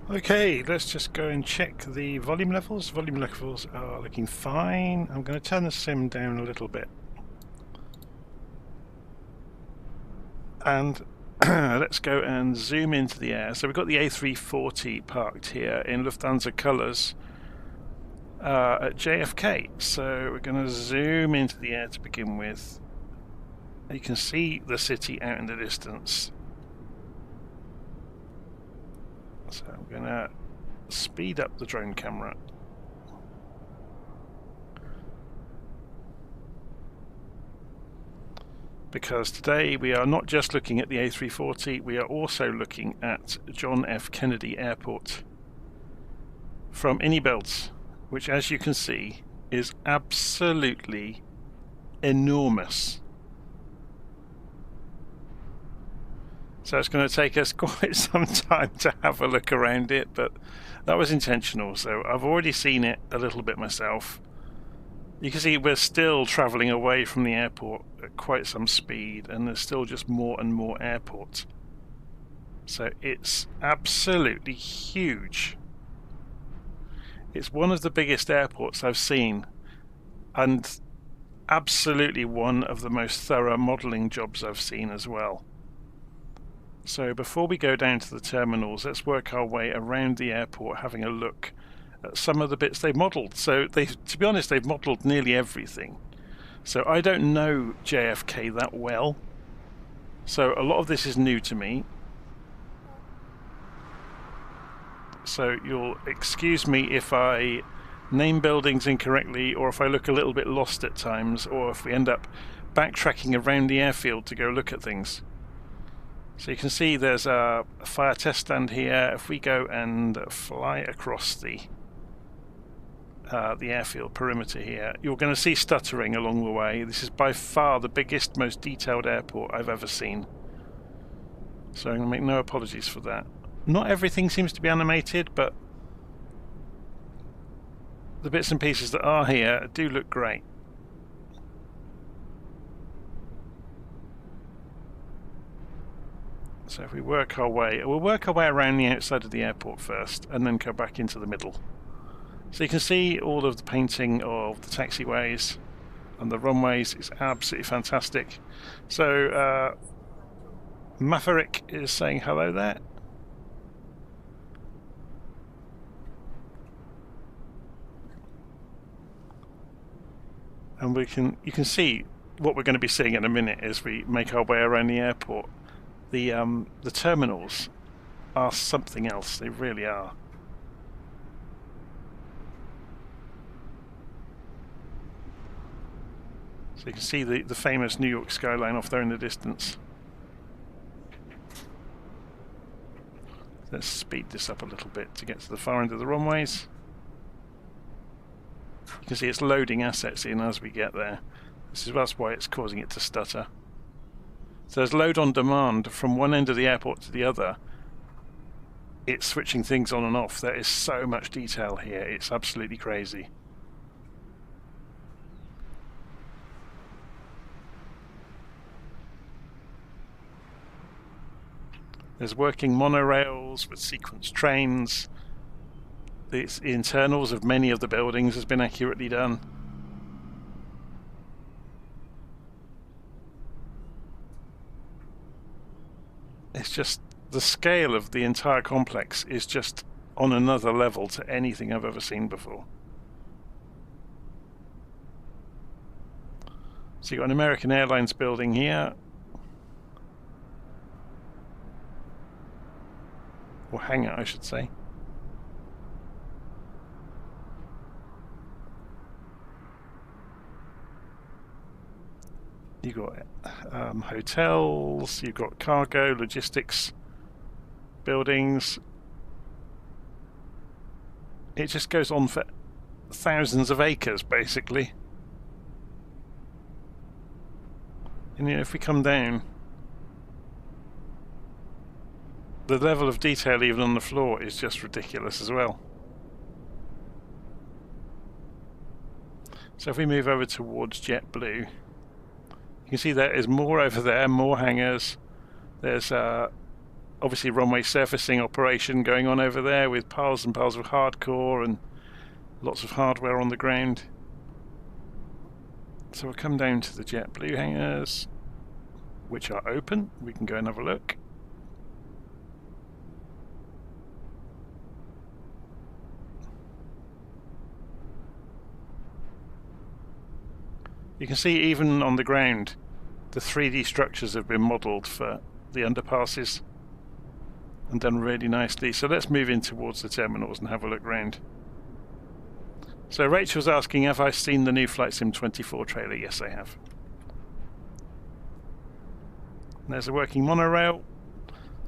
Okay, let's just go and check the volume levels. Volume levels are looking fine. I'm going to turn the sim down a little bit. And let's go and zoom into the air. So we've got the A340 parked here in Lufthansa colours at JFK. So we're going to zoom into the air to begin with. You can see the city out in the distance. So I'm going to speed up the drone camera. Because today we are not just looking at the A340, we are also looking at John F. Kennedy Airport from Inibuilds, which, as you can see, is absolutely enormous. So it's going to take us quite some time to have a look around it, but that was intentional. So I've already seen it a little bit myself. You can see we're still travelling away from the airport at quite some speed, and there's still just more and more airports. So it's absolutely huge. It's one of the biggest airports I've seen, and absolutely one of the most thorough modelling jobs I've seen as well. So before we go down to the terminals, let's work our way around the airport, having a look at some of the bits they've modelled. So to be honest, they've modelled nearly everything. So I don't know JFK that well. So a lot of this is new to me. So you'll excuse me if I name buildings incorrectly, or if I look a little bit lost at times, or if we end up backtracking around the airfield to go look at things. So you can see there's a fire test stand here. If we go and fly across the airfield perimeter here, you're going to see stuttering along the way. This is by far the biggest, most detailed airport I've ever seen. So I'm going to make no apologies for that. Not everything seems to be animated, but the bits and pieces that are here do look great. So if we work our way, we'll work our way around the outside of the airport first, and then go back into the middle. So you can see all of the painting of the taxiways and the runways is absolutely fantastic. So Maverick is saying hello there. And you can see what we're going to be seeing in a minute as we make our way around the airport. The terminals are something else. They really are. So you can see the famous New York skyline off there in the distance. Let's speed this up a little bit to get to the far end of the runways. You can see it's loading assets in as we get there. That's why it's causing it to stutter. So there's load on demand from one end of the airport to the other. It's switching things on and off. There is so much detail here. It's absolutely crazy. There's working monorails with sequence trains. The internals of many of the buildings has been accurately done. It's just the scale of the entire complex is just on another level to anything I've ever seen before. So you've got an American Airlines building here. Or hangar, I should say. You've got hotels, you've got cargo, logistics, buildings. It just goes on for thousands of acres, basically. And if we come down, the level of detail even on the floor is just ridiculous as well. So if we move over towards JetBlue, you can see there is more over there, more hangars. There's obviously runway surfacing operation going on over there with piles and piles of hardcore and lots of hardware on the ground. So we'll come down to the JetBlue hangars, which are open. We can go and have a look. You can see even on the ground the 3D structures have been modelled for the underpasses and done really nicely. So let's move in towards the terminals and have a look round. So Rachel's asking, have I seen the new Flight Sim 24 trailer? Yes, I have. There's a working monorail.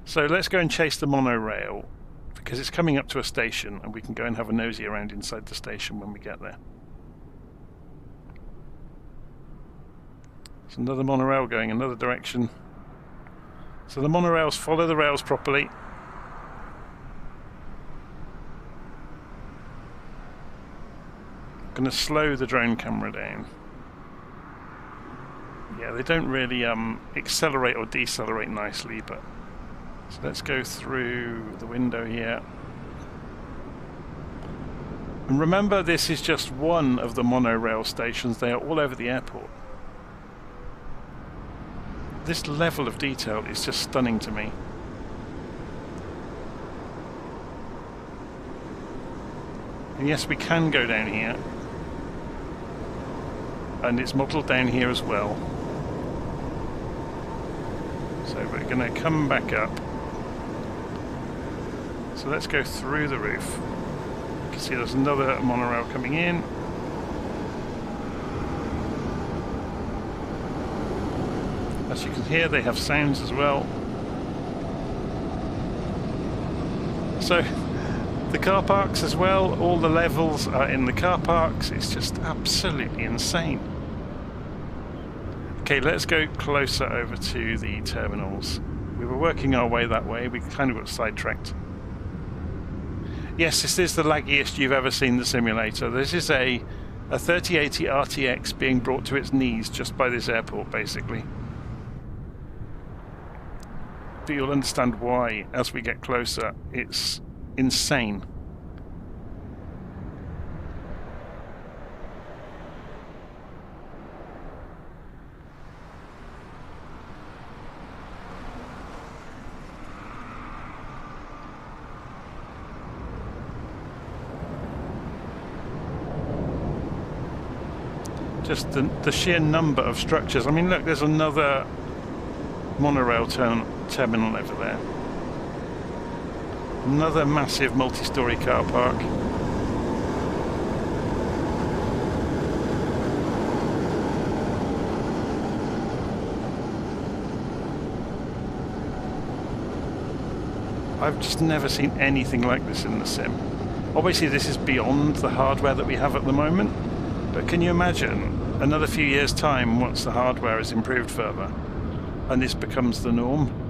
So let's go and chase the monorail because it's coming up to a station and we can go and have a nosy around inside the station when we get there. There's another monorail going another direction. So the monorails follow the rails properly. I'm going to slow the drone camera down. Yeah, they don't really accelerate or decelerate nicely, but so let's go through the window here. And remember, this is just one of the monorail stations. They are all over the airport. This level of detail is just stunning to me. And yes, we can go down here. And it's modelled down here as well. So we're going to come back up. So let's go through the roof. You can see there's another monorail coming in. As you can hear, they have sounds as well. So the car parks as well, all the levels are in the car parks. It's just absolutely insane. Okay, let's go closer over to the terminals. We were working our way that way, we kind of got sidetracked. Yes, this is the laggiest you've ever seen the simulator. This is a 3080 RTX being brought to its knees just by this airport, basically. But you'll understand why as we get closer. It's insane. Just the sheer number of structures. I mean, look, there's another monorail terminal over there. Another massive multi-storey car park. I've just never seen anything like this in the sim. Obviously this is beyond the hardware that we have at the moment, but can you imagine another few years' time once the hardware is improved further and this becomes the norm?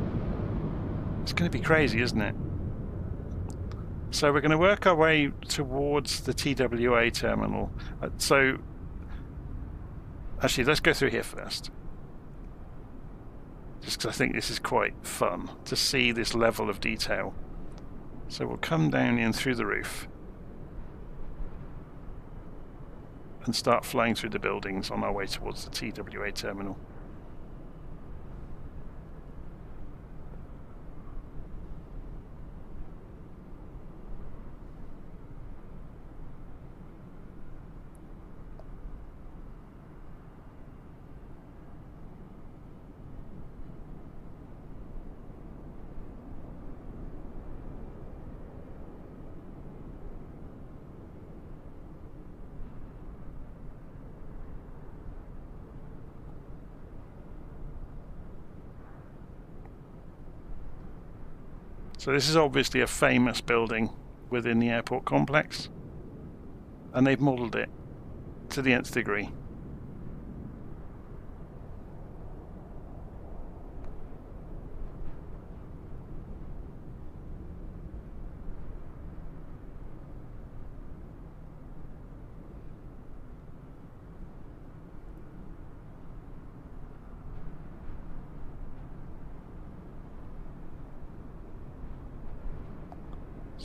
It's going to be crazy, isn't it? So we're going to work our way towards the TWA terminal. So actually, let's go through here first. Just because I think this is quite fun to see this level of detail. So we'll come down in through the roof and start flying through the buildings on our way towards the TWA terminal. So this is obviously a famous building within the airport complex, and they've modelled it to the nth degree.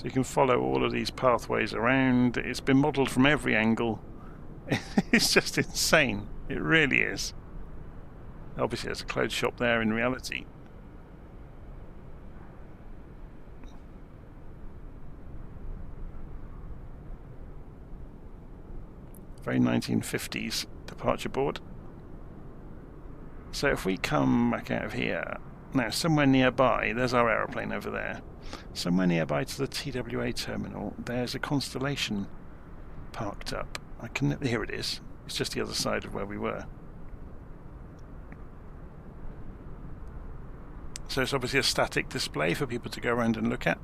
So you can follow all of these pathways around. It's been modelled from every angle. It's just insane. It really is. Obviously there's a clothes shop there in reality. Very 1950s departure board. So if we come back out of here, now somewhere nearby, there's our aeroplane over there. Somewhere nearby to the TWA terminal, there's a Constellation parked up. Here it is. It's just the other side of where we were. So it's obviously a static display for people to go around and look at.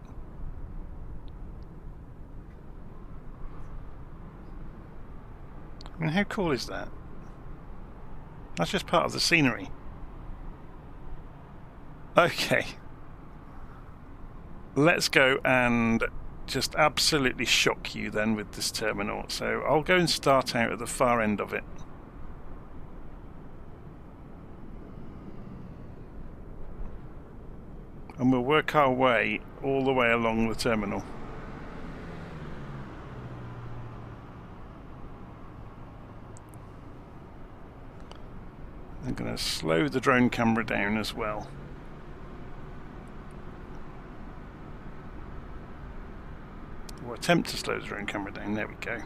I mean, how cool is that? That's just part of the scenery. Okay. Let's go and just absolutely shock you then with this terminal. So I'll go and start out at the far end of it. And we'll work our way all the way along the terminal. I'm going to slow the drone camera down as well. Or attempt to slow the drone camera down. There we go.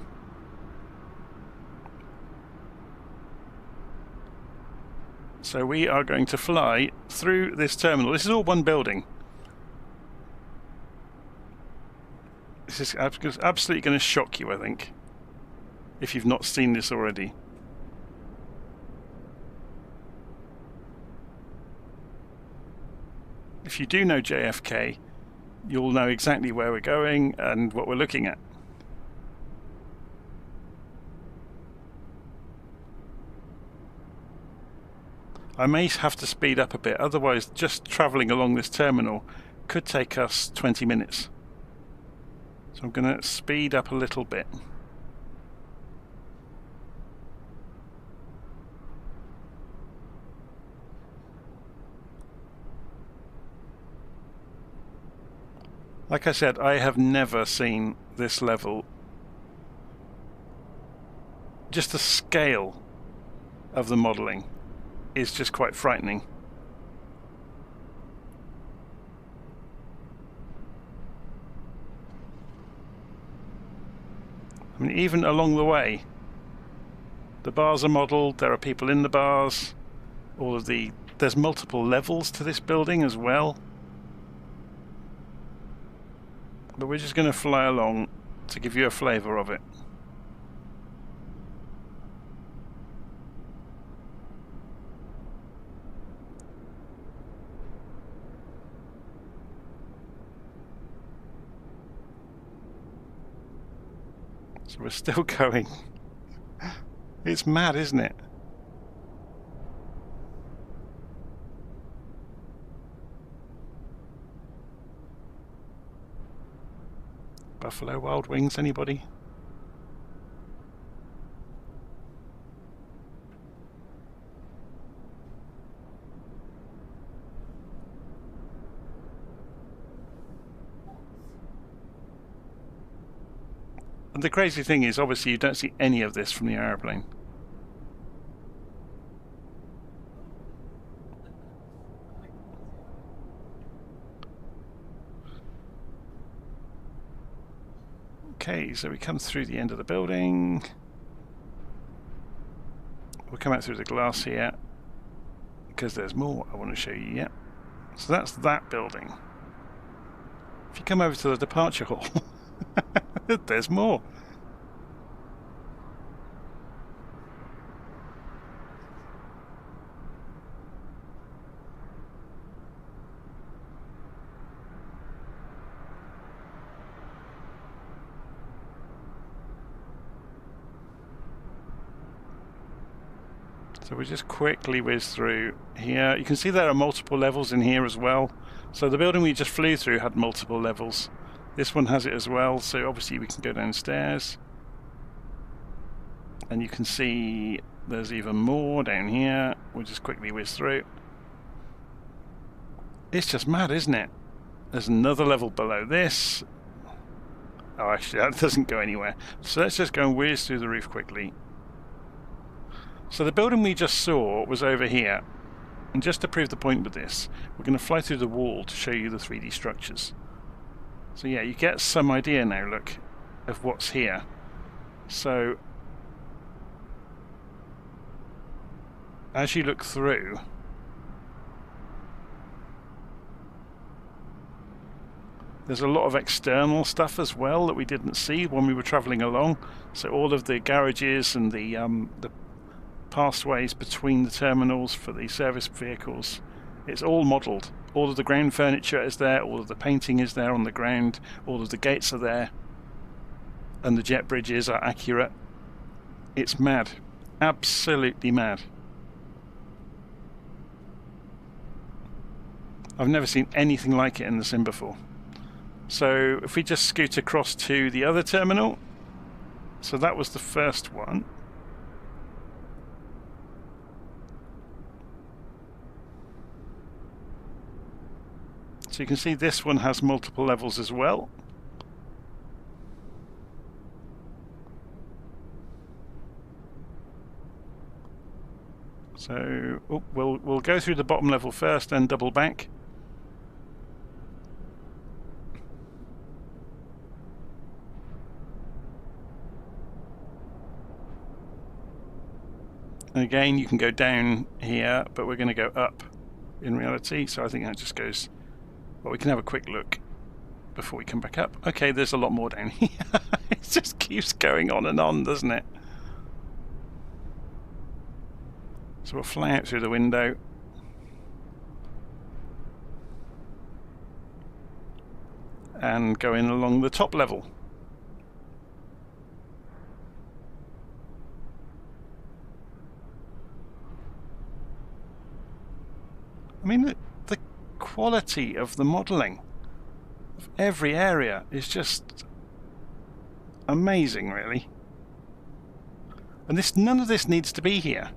So we are going to fly through this terminal. This is all one building. This is absolutely going to shock you, I think, if you've not seen this already. If you do know JFK, you'll know exactly where we're going and what we're looking at. I may have to speed up a bit, otherwise just travelling along this terminal could take us 20 minutes. So I'm going to speed up a little bit. Like I said, I have never seen this level. Just the scale of the modelling is just quite frightening. I mean, even along the way, the bars are modelled, there are people in the bars, there's multiple levels to this building as well. But we're just going to fly along to give you a flavour of it. So we're still going. It's mad, isn't it? Buffalo Wild Wings, anybody? And the crazy thing is, obviously, you don't see any of this from the aeroplane. Okay, so we come through the end of the building. We'll come out through the glass here, because there's more I want to show you yet. So that's that building. If you come over to the departure hall, there's more. So we just quickly whiz through here. You can see there are multiple levels in here as well. So the building we just flew through had multiple levels. This one has it as well, so obviously we can go downstairs. And you can see there's even more down here. We'll just quickly whiz through. It's just mad, isn't it? There's another level below this. Oh, actually, that doesn't go anywhere. So let's just go and whiz through the roof quickly. So the building we just saw was over here. And just to prove the point with this, we're going to fly through the wall to show you the 3D structures. So yeah, you get some idea now, look, of what's here. So as you look through, there's a lot of external stuff as well that we didn't see when we were travelling along. So all of the garages and the pathways between the terminals for the service vehicles, it's all modelled. All of the ground furniture is there, all of the painting is there on the ground, all of the gates are there, and the jet bridges are accurate. It's mad. Absolutely mad. I've never seen anything like it in the sim before. So if we just scoot across to the other terminal, so that was the first one. So you can see this one has multiple levels as well. So we'll go through the bottom level first, then double back. Again, you can go down here, but we're going to go up in reality. So I think that just goes. Well, we can have a quick look before we come back up. Okay, there's a lot more down here. It just keeps going on, doesn't it? So we'll fly out through the window. And go in along the top level. I mean, the quality of the modelling of every area is just amazing, really. And none of this needs to be here.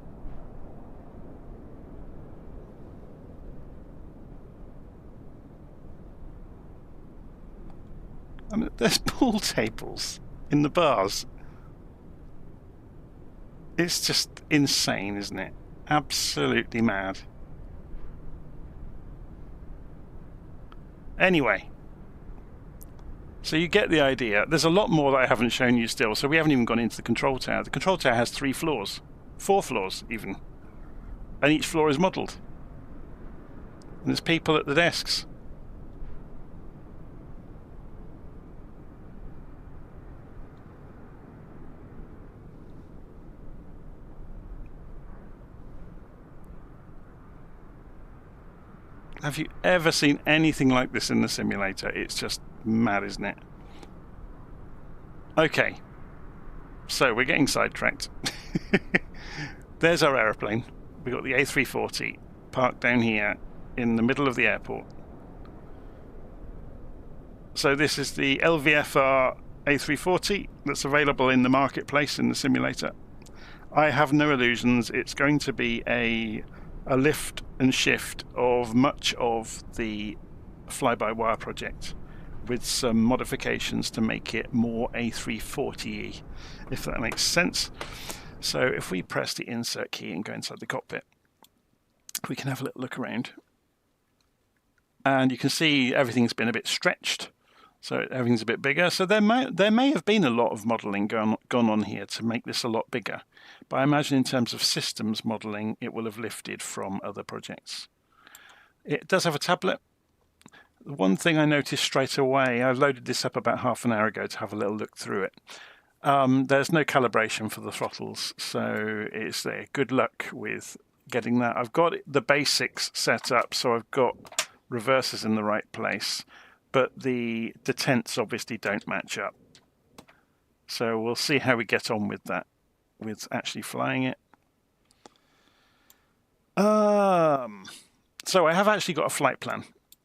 I mean, there's pool tables in the bars. It's just insane, isn't it? Absolutely mad. Anyway, so you get the idea. There's a lot more that I haven't shown you still, so we haven't even gone into the control tower. The control tower has 3 floors, 4 floors even, and each floor is modelled. And there's people at the desks. Have you ever seen anything like this in the simulator? It's just mad, isn't it? Okay, so we're getting sidetracked. There's our aeroplane. We've got the A340 parked down here in the middle of the airport. So this is the LVFR A340 that's available in the marketplace in the simulator. I have no illusions. It's going to be a lift and shift of much of the fly-by-wire project with some modifications to make it more A340-y, if that makes sense. So if we press the insert key and go inside the cockpit, we can have a little look around. And you can see everything's been a bit stretched, so everything's a bit bigger. So there may have been a lot of modelling gone on here to make this a lot bigger. But I imagine in terms of systems modelling, it will have lifted from other projects. It does have a tablet. The one thing I noticed straight away, I loaded this up about half an hour ago to have a little look through it. There's no calibration for the throttles, so it's there. Good luck with getting that. I've got the basics set up, so I've got reversers in the right place, but the detents obviously don't match up. So we'll see how we get on with that, with actually flying it. So I have actually got a flight plan.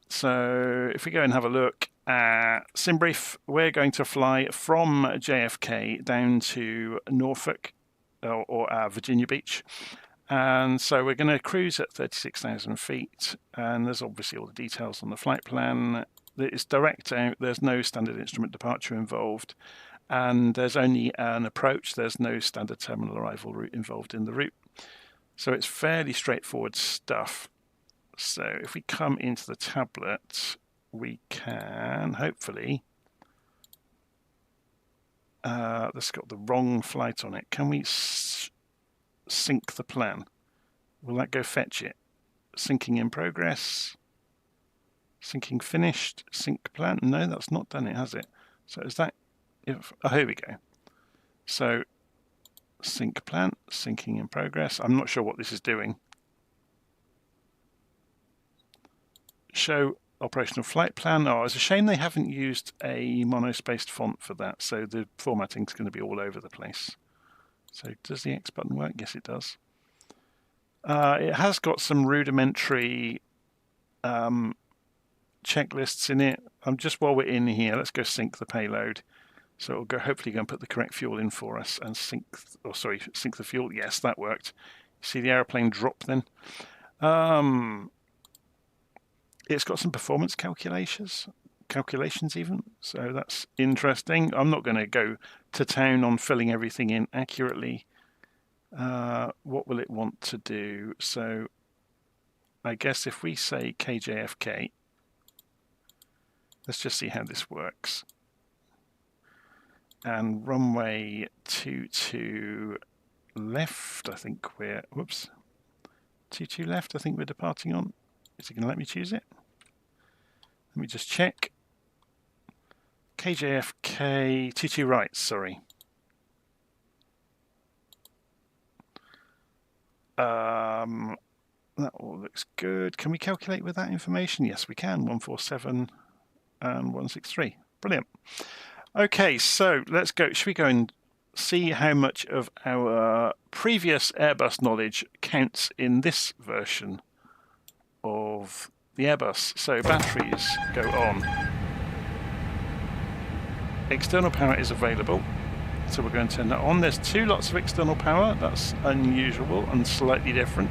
So if we go and have a look at Simbrief, we're going to fly from JFK down to Norfolk or Virginia Beach. And so we're going to cruise at 36,000 feet. And there's obviously all the details on the flight plan. It's direct out. There's no standard instrument departure involved, and there's only an approach. There's no standard terminal arrival route involved in the route. So it's fairly straightforward stuff. So if we come into the tablet, we can hopefully, that's got the wrong flight on it. Can we sync the plan? Will that go fetch it? Syncing in progress. Syncing finished. Sync plan. No, that's not done it, has it? So is that... oh, here we go. So sync plan. Syncing in progress. I'm not sure what this is doing. Show operational flight plan. Oh, it's a shame they haven't used a monospaced font for that. So the formatting is going to be all over the place. So does the X button work? Yes, it does. It has got some rudimentary checklists in it. Just while we're in here, let's go sync the payload. So it'll go hopefully go and put the correct fuel in for us and sync the fuel. Yes, that worked. See the aeroplane drop then. It's got some performance calculations even. So that's interesting. I'm not going to go to town on filling everything in accurately. What will it want to do? So I guess if we say JFK, let's just see how this works. And runway 22 left, I think we're, whoops, 22 left, I think we're departing on. Is it going to let me choose it? Let me just check. JFK, 22 right, sorry. That all looks good. Can we calculate with that information? Yes, we can. 147 and 163. Brilliant. Okay, so let's go. Should we go and see how much of our previous Airbus knowledge counts in this version of the Airbus? So batteries go on. External power is available. So we're going to turn that on. There's 2 lots of external power. That's unusual and slightly different.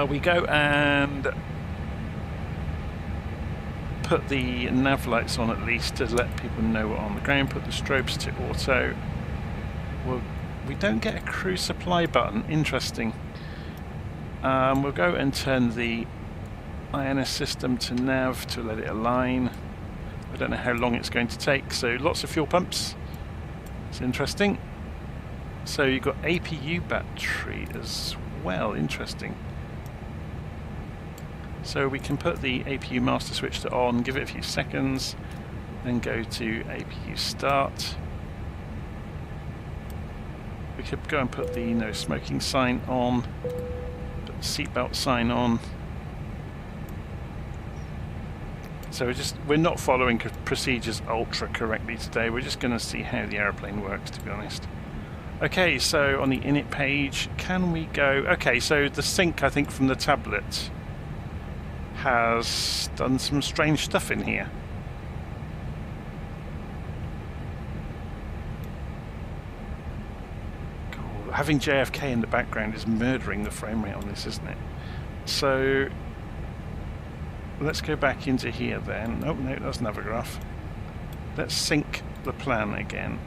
We go and put the nav lights on at least to let people know we're on the ground. Put the strobes to auto. Well, we don't get a crew supply button. Interesting. We'll go and turn the INS system to nav to let it align. I don't know how long it's going to take, so lots of fuel pumps. It's interesting. So you've got APU battery as well. Interesting. So we can put the APU master switch to on, give it a few seconds, then go to APU start. We could go and put the no smoking sign on, put the seatbelt sign on. So we're not following procedures ultra correctly today. We're just going to see how the aeroplane works, to be honest. Okay, so on the init page, can we go... Okay, so the sync, I think, from the tablet has done some strange stuff in here. Cool. Having JFK in the background is murdering the frame rate on this, isn't it? So let's go back into here then. Oh no, that's Navigraph. Let's sync the plan again.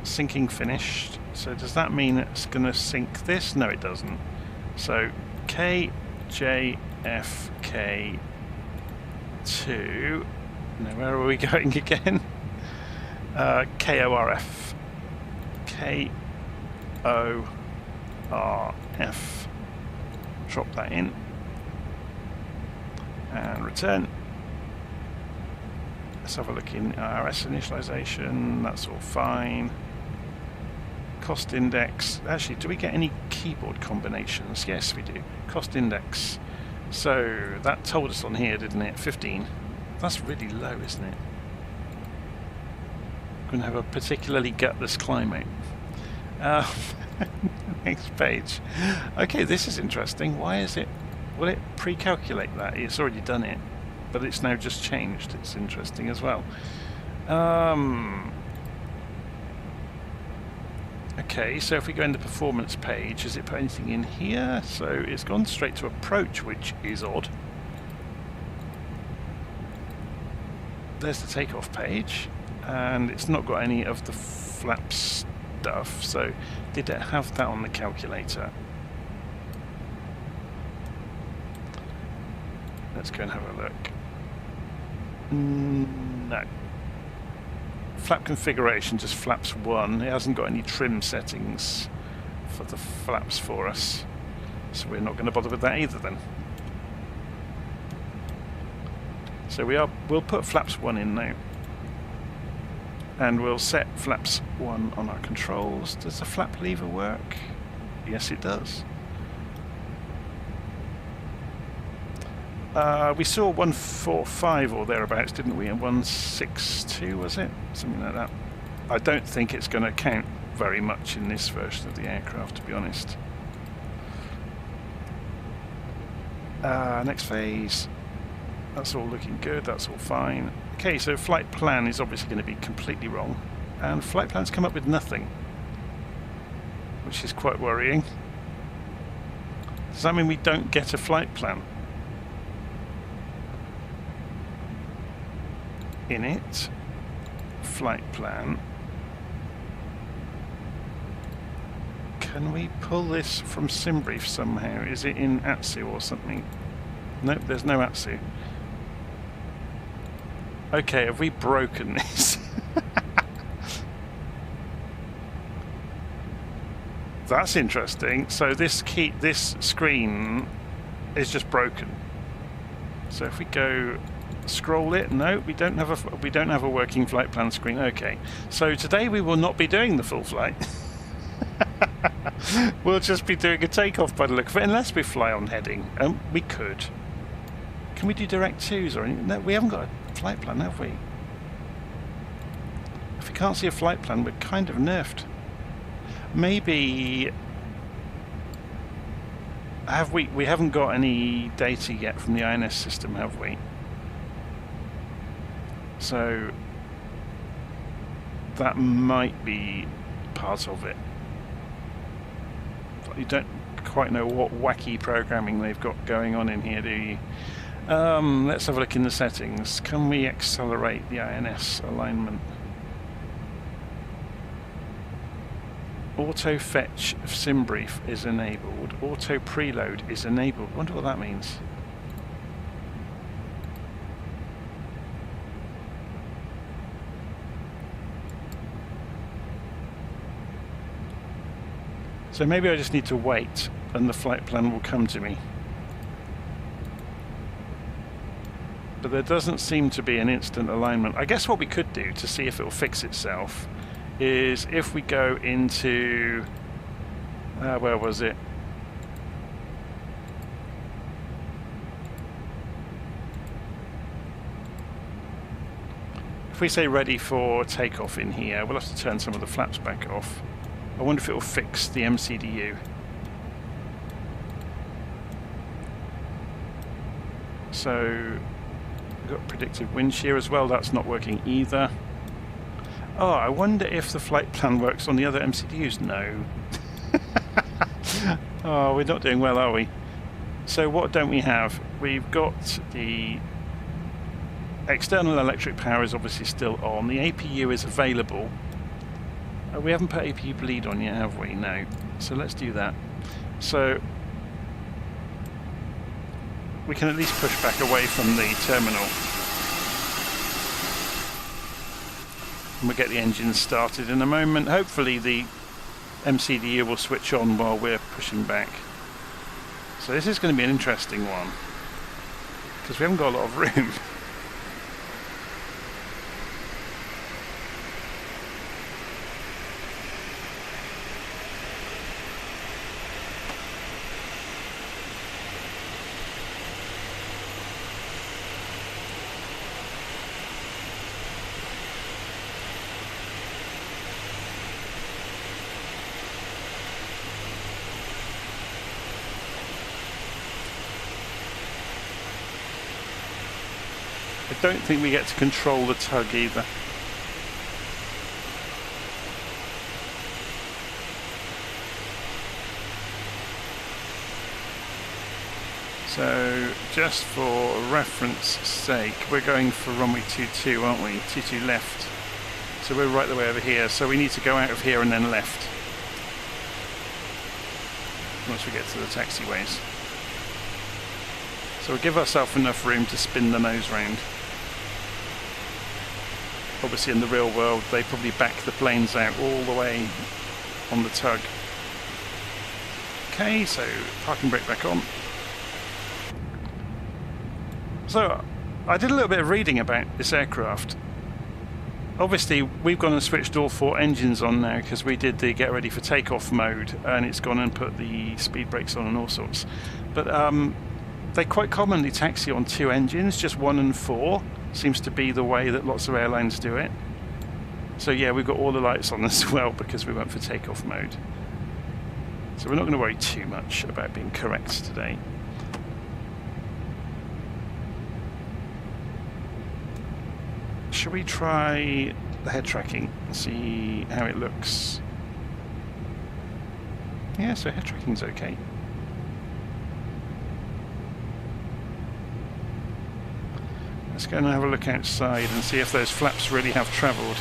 Syncing finished. So does that mean it's going to sync this? No, it doesn't. So JFK 2. Now where are we going again? KORF. KORF. Drop that in and return. Let's have a look in RS initialization. That's all fine. Cost index. Actually, do we get any keyboard combinations? Yes, we do. Cost index. So that told us on here, didn't it? 15. That's really low, isn't it? We're going to have a particularly gutless climate. Next page. Okay, this is interesting. Why is it... Will it pre-calculate that? It's already done it, but it's now just changed. It's interesting as well. Okay, so if we go in the performance page, has it put anything in here? So it's gone straight to approach, which is odd. There's the takeoff page, and it's not got any of the flap stuff, so did it have that on the calculator? Let's go and have a look. No. Flap configuration, just flaps 1. It hasn't got any trim settings for the flaps for us, so we're not going to bother with that either then. So we'll put flaps 1 in now, and we'll set flaps 1 on our controls. Does the flap lever work? Yes, it does. We saw 145 or thereabouts, didn't we? And 162, was it? Something like that. I don't think it's going to count very much in this version of the aircraft, to be honest. Next phase. That's all looking good, that's all fine. Okay, so flight plan is obviously going to be completely wrong. And flight plan's come up with nothing, which is quite worrying. Does that mean we don't get a flight plan? In it, flight plan. Can we pull this from Simbrief somehow? Is it in ATSU or something? Nope, there's no ATSU. Okay, have we broken this? That's interesting. So this screen is just broken. So if we go scroll it, no, we don't have a working flight plan screen. Okay, so today we will not be doing the full flight. We'll just be doing a takeoff by the look of it, unless we fly on heading. We could. Can we do direct twos or anything? No, we haven't got a flight plan, have we? If we can't see a flight plan, we're kind of nerfed. Maybe we haven't got any data yet from the INS system, have we? So that might be part of it. But you don't quite know what wacky programming they've got going on in here, do you? Let's have a look in the settings. Can we accelerate the INS alignment? Auto fetch of Simbrief is enabled. Auto preload is enabled. Wonder what that means. So maybe I just need to wait and the flight plan will come to me. But there doesn't seem to be an instant alignment. I guess what we could do to see if it will fix itself is if we go into where was it? If we say ready for takeoff in here, we'll have to turn some of the flaps back off. I wonder if it will fix the MCDU. So we've got predictive wind shear as well. That's not working either. Oh, I wonder if the flight plan works on the other MCDUs. No. Oh, we're not doing well, are we? So what don't we have? We've got the external electric power is obviously still on. The APU is available. We haven't put APU bleed on yet, have we? No. So let's do that. So we can at least push back away from the terminal. And we'll get the engine started in a moment. Hopefully the MCDU will switch on while we're pushing back. So this is going to be an interesting one, because we haven't got a lot of room. I don't think we get to control the tug either. So just for reference sake, we're going for runway 22, aren't we? 22 left. So we're right the way over here. So we need to go out of here and then left once we get to the taxiways. So we'll give ourselves enough room to spin the nose round. Obviously in the real world they probably back the planes out all the way on the tug. Okay, so parking brake back on. So I did a little bit of reading about this aircraft. Obviously we've gone and switched all 4 engines on now because we did the get ready for takeoff mode, and it's gone and put the speed brakes on and all sorts. But they quite commonly taxi on 2 engines, just 1 and 4 seems to be the way that lots of airlines do it. So yeah, we've got all the lights on as well because we went for takeoff mode. So we're not going to worry too much about being correct today. Shall we try the head tracking and see how it looks? Yeah, so head tracking's okay. Let's go and have a look outside and see if those flaps really have travelled.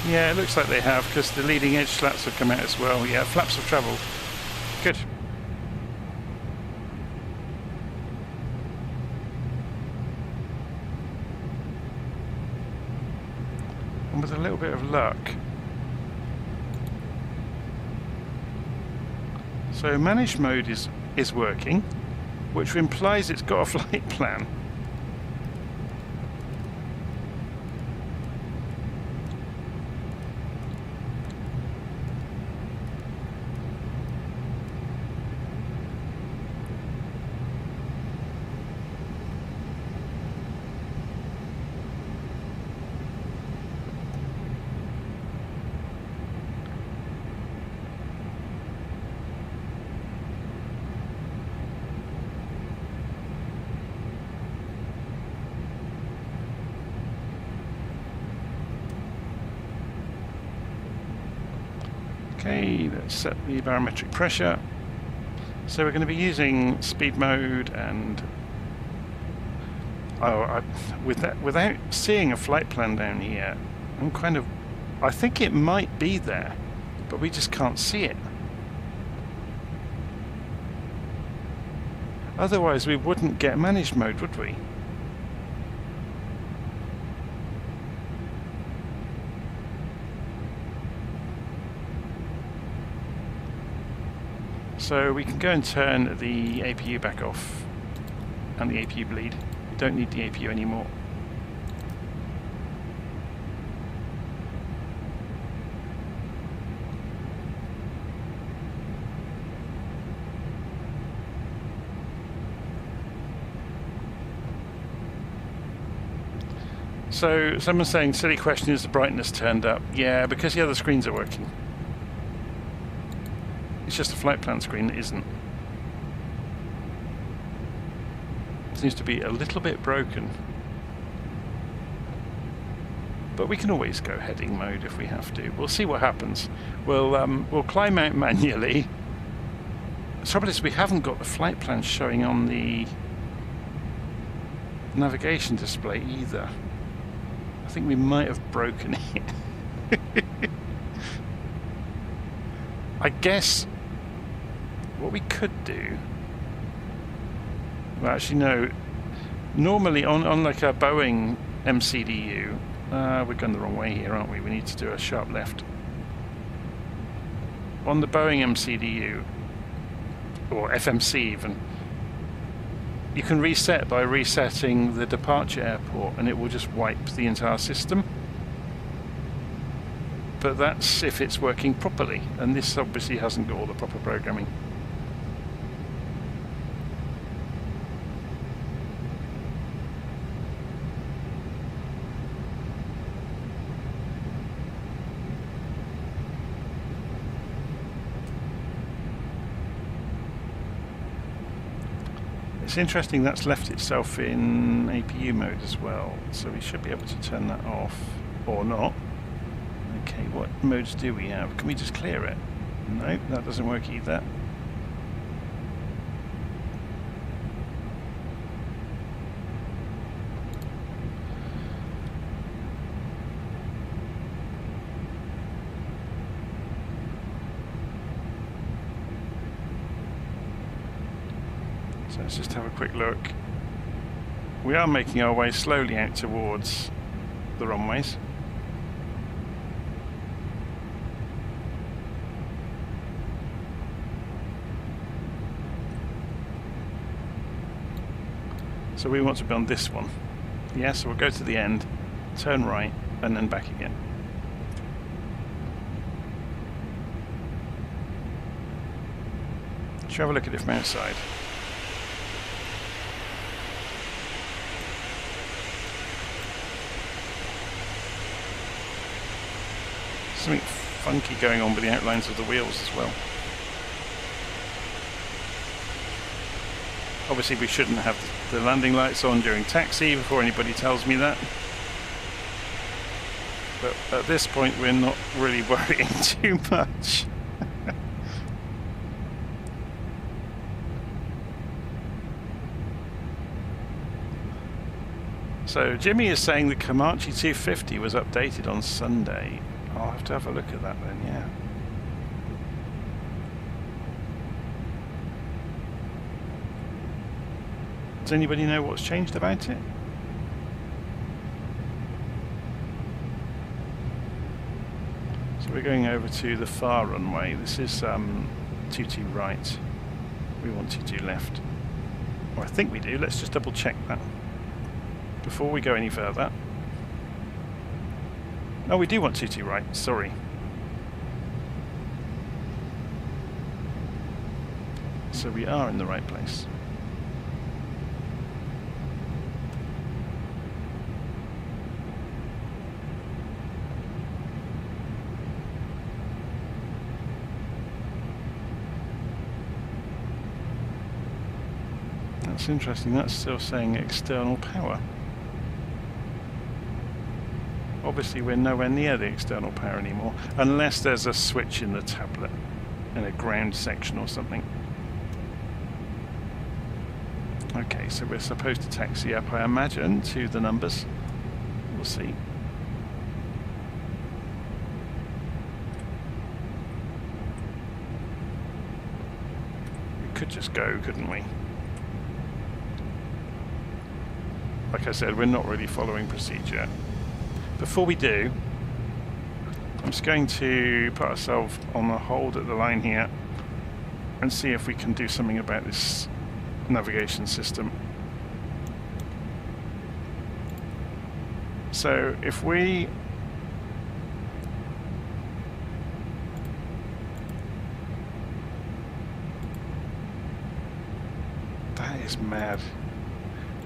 Yeah, it looks like they have because the leading edge flaps have come out as well. Yeah, flaps have travelled. Good. And with a little bit of luck. So managed mode is working, which implies it's got a flight plan. Okay, let's set the barometric pressure. So we're going to be using speed mode, and without seeing a flight plan down here, I think it might be there, but we just can't see it. Otherwise we wouldn't get managed mode, would we? So we can go and turn the APU back off and the APU bleed. We don't need the APU anymore. So someone's saying, silly question, is the brightness turned up? Yeah, because the other screens are working. It's just a flight plan screen that isn't. It seems to be a little bit broken. But we can always go heading mode if we have to. We'll see what happens. We'll climb out manually. The trouble is we haven't got the flight plan showing on the navigation display either. I think we might have broken it. I guess what we could do, well, actually no, normally on like a Boeing MCDU, we're going the wrong way here, aren't we? We need to do a sharp left. On the Boeing MCDU, or FMC even, you can reset by resetting the departure airport and it will just wipe the entire system. But that's if it's working properly, and this obviously hasn't got all the proper programming. It's interesting that's left itself in APU mode as well, so we should be able to turn that off, or not. Okay, what modes do we have? Can we just clear it? Nope, that doesn't work either. So let's just have a quick look. We are making our way slowly out towards the runways. So we want to be on this one. Yeah, so we'll go to the end, turn right, and then back again. Let's have a look at it from outside. Something funky going on with the outlines of the wheels as well. Obviously we shouldn't have the landing lights on during taxi before anybody tells me that. But at this point we're not really worrying too much. So Jimmy is saying the Comanche 250 was updated on Sunday. I'll have to have a look at that then, yeah. Does anybody know what's changed about it? So we're going over to the far runway. This is 22 right. We want 22 left. Or I think we do. Let's just double check that before we go any further. Oh, we do want 22 right, sorry. So we are in the right place. That's interesting, that's still saying external power. Obviously we're nowhere near the external power anymore, unless there's a switch in the tablet in a ground section or something. Okay, so we're supposed to taxi up, I imagine, to the numbers. We'll see. We could just go, couldn't we? Like I said, we're not really following procedure. Before we do, I'm just going to put ourselves on a hold at the line here and see if we can do something about this navigation system. So if we that is mad.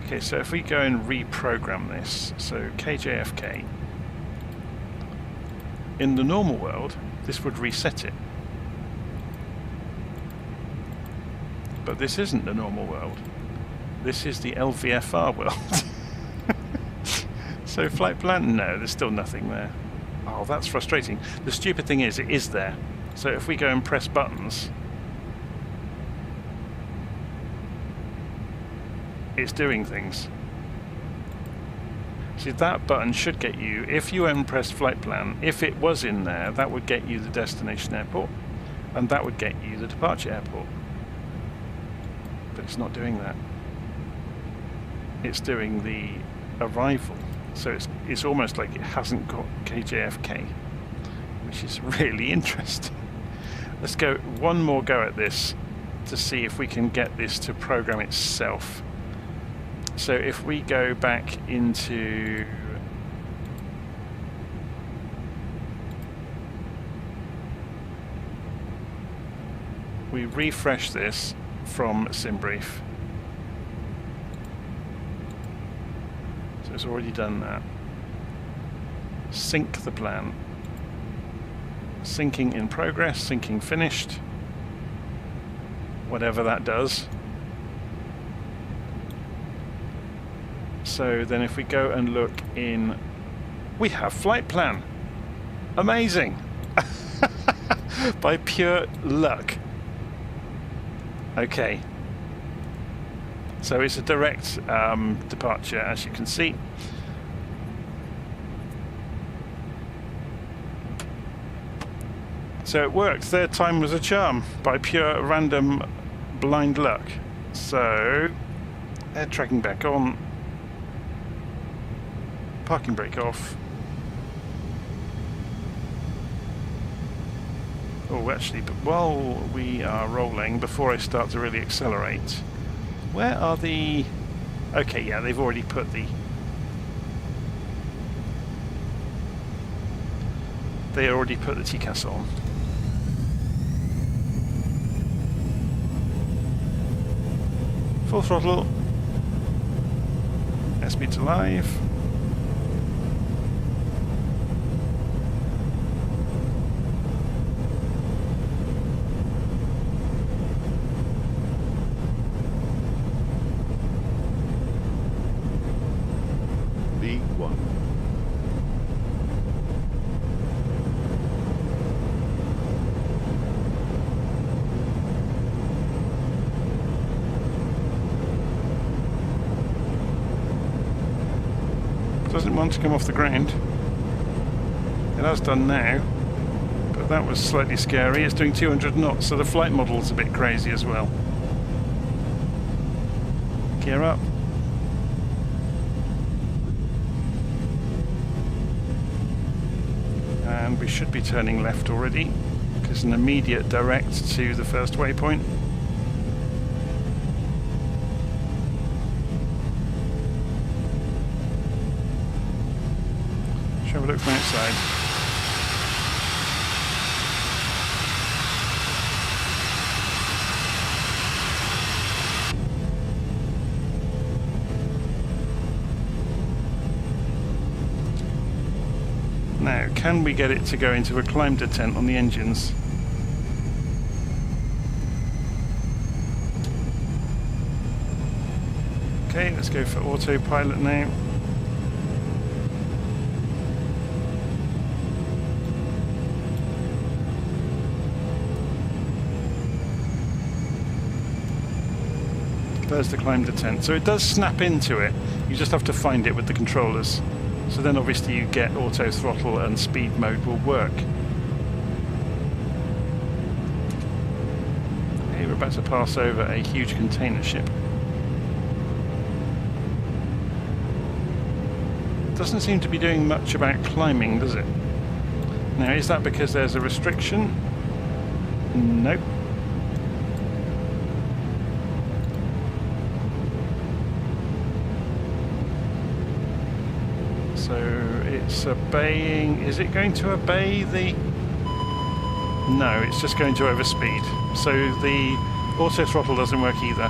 Okay, so if we go and reprogram this, so KJFK, in the normal world, this would reset it. But this isn't the normal world. This is the LVFR world. So flight plan, no, there's still nothing there. Oh, that's frustrating. The stupid thing is, it is there. So if we go and press buttons, it's doing things. See, that button should get you, if you press flight plan, if it was in there, that would get you the destination airport, and that would get you the departure airport. But it's not doing that. It's doing the arrival. So it's almost like it hasn't got KJFK, which is really interesting. Let's go one more go at this to see if we can get this to program itself. So if we go back into we refresh this from Simbrief. So it's already done that. Sync the plan. Syncing in progress, syncing finished. Whatever that does. So then if we go and look in, we have flight plan. Amazing. By pure luck. Okay. So it's a direct departure, as you can see. So it worked. Third time was a charm by pure random blind luck. So air tracking back on. Parking brake off. Oh, actually, but while we are rolling, before I start to really accelerate, where are the... Okay, yeah, they've already put the... They already put the TCAS on. Full throttle. Airspeed's alive. V1. Doesn't want to come off the ground. It has done now, but that was slightly scary. It's doing 200 knots, so the flight model's a bit crazy as well. Gear up. And we should be turning left already, because an immediate direct to the first waypoint. Shall we look from outside? Now, can we get it to go into a climb detent on the engines? Okay, let's go for autopilot now. There's the climb detent. So it does snap into it. You just have to find it with the controllers. So then obviously you get auto throttle and speed mode will work. Okay, we're about to pass over a huge container ship. Doesn't seem to be doing much about climbing, does it? Now, is that because there's a restriction? Nope. So it's obeying. Is it going to obey the... No, it's just going to overspeed. So the auto throttle doesn't work either.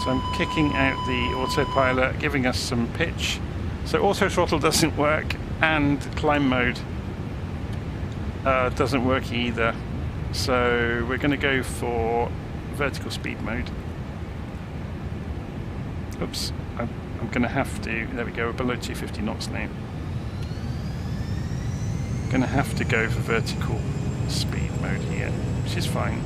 So I'm kicking out the autopilot, giving us some pitch. So auto throttle doesn't work, and climb mode doesn't work either. So we're going to go for vertical speed mode. Oops, I'm going to have to, there we go, we're below 250 knots now. Going to have to go for vertical speed mode here, which is fine.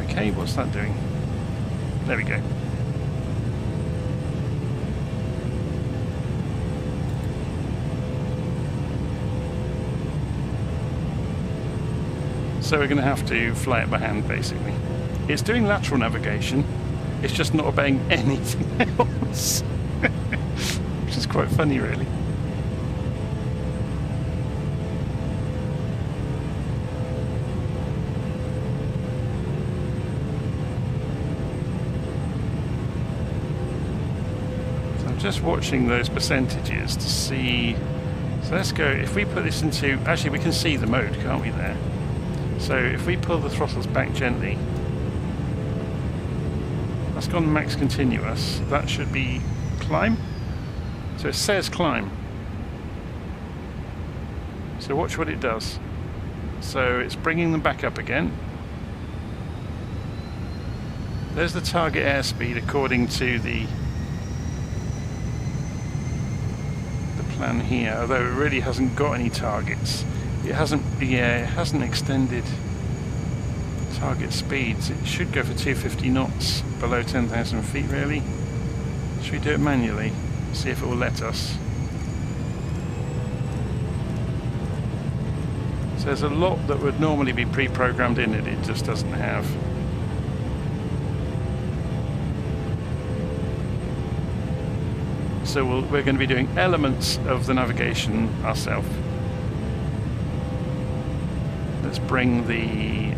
Okay, what's that doing? There we go. So we're going to have to fly it by hand, basically. It's doing lateral navigation, it's just not obeying anything else. Which is quite funny, really. So I'm just watching those percentages to see... So let's go, if we put this into... Actually, we can see the mode, can't we, there? So if we pull the throttles back gently, that's gone max continuous. That should be climb. So it says climb. So watch what it does. So it's bringing them back up again. There's the target airspeed according to the plan here, although it really hasn't got any targets. It hasn't extended target speeds. It should go for 250 knots below 10,000 feet really. Should we do it manually? See if it will let us. So there's a lot that would normally be pre-programmed in it, it just doesn't have. So we're going to be doing elements of the navigation ourselves. Let's bring the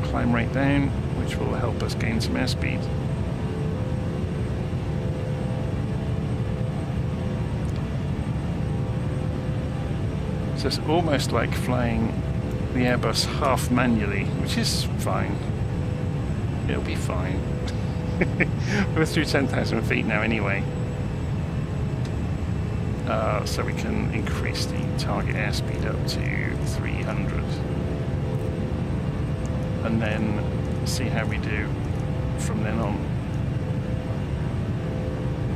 climb rate down, which will help us gain some airspeed. So it's almost like flying the Airbus half manually, which is fine. It'll be fine. We're through 10,000 feet now anyway. So we can increase the target airspeed up to 300 and then see how we do from then on.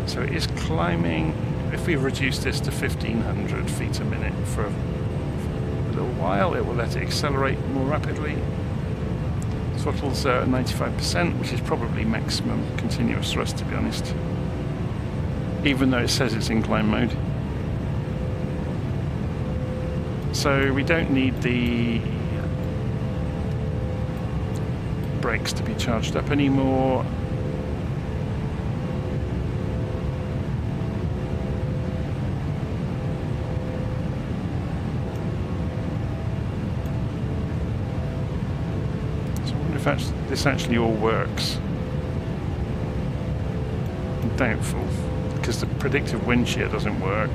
So it is climbing. If we reduce this to 1500 feet a minute for a little while, it will let it accelerate more rapidly. Throttle's at 95%, which is probably maximum continuous thrust, to be honest, even though it says it's in climb mode. So we don't need the brakes to be charged up anymore. So I wonder if this actually all works. Doubtful, because the predictive wind shear doesn't work.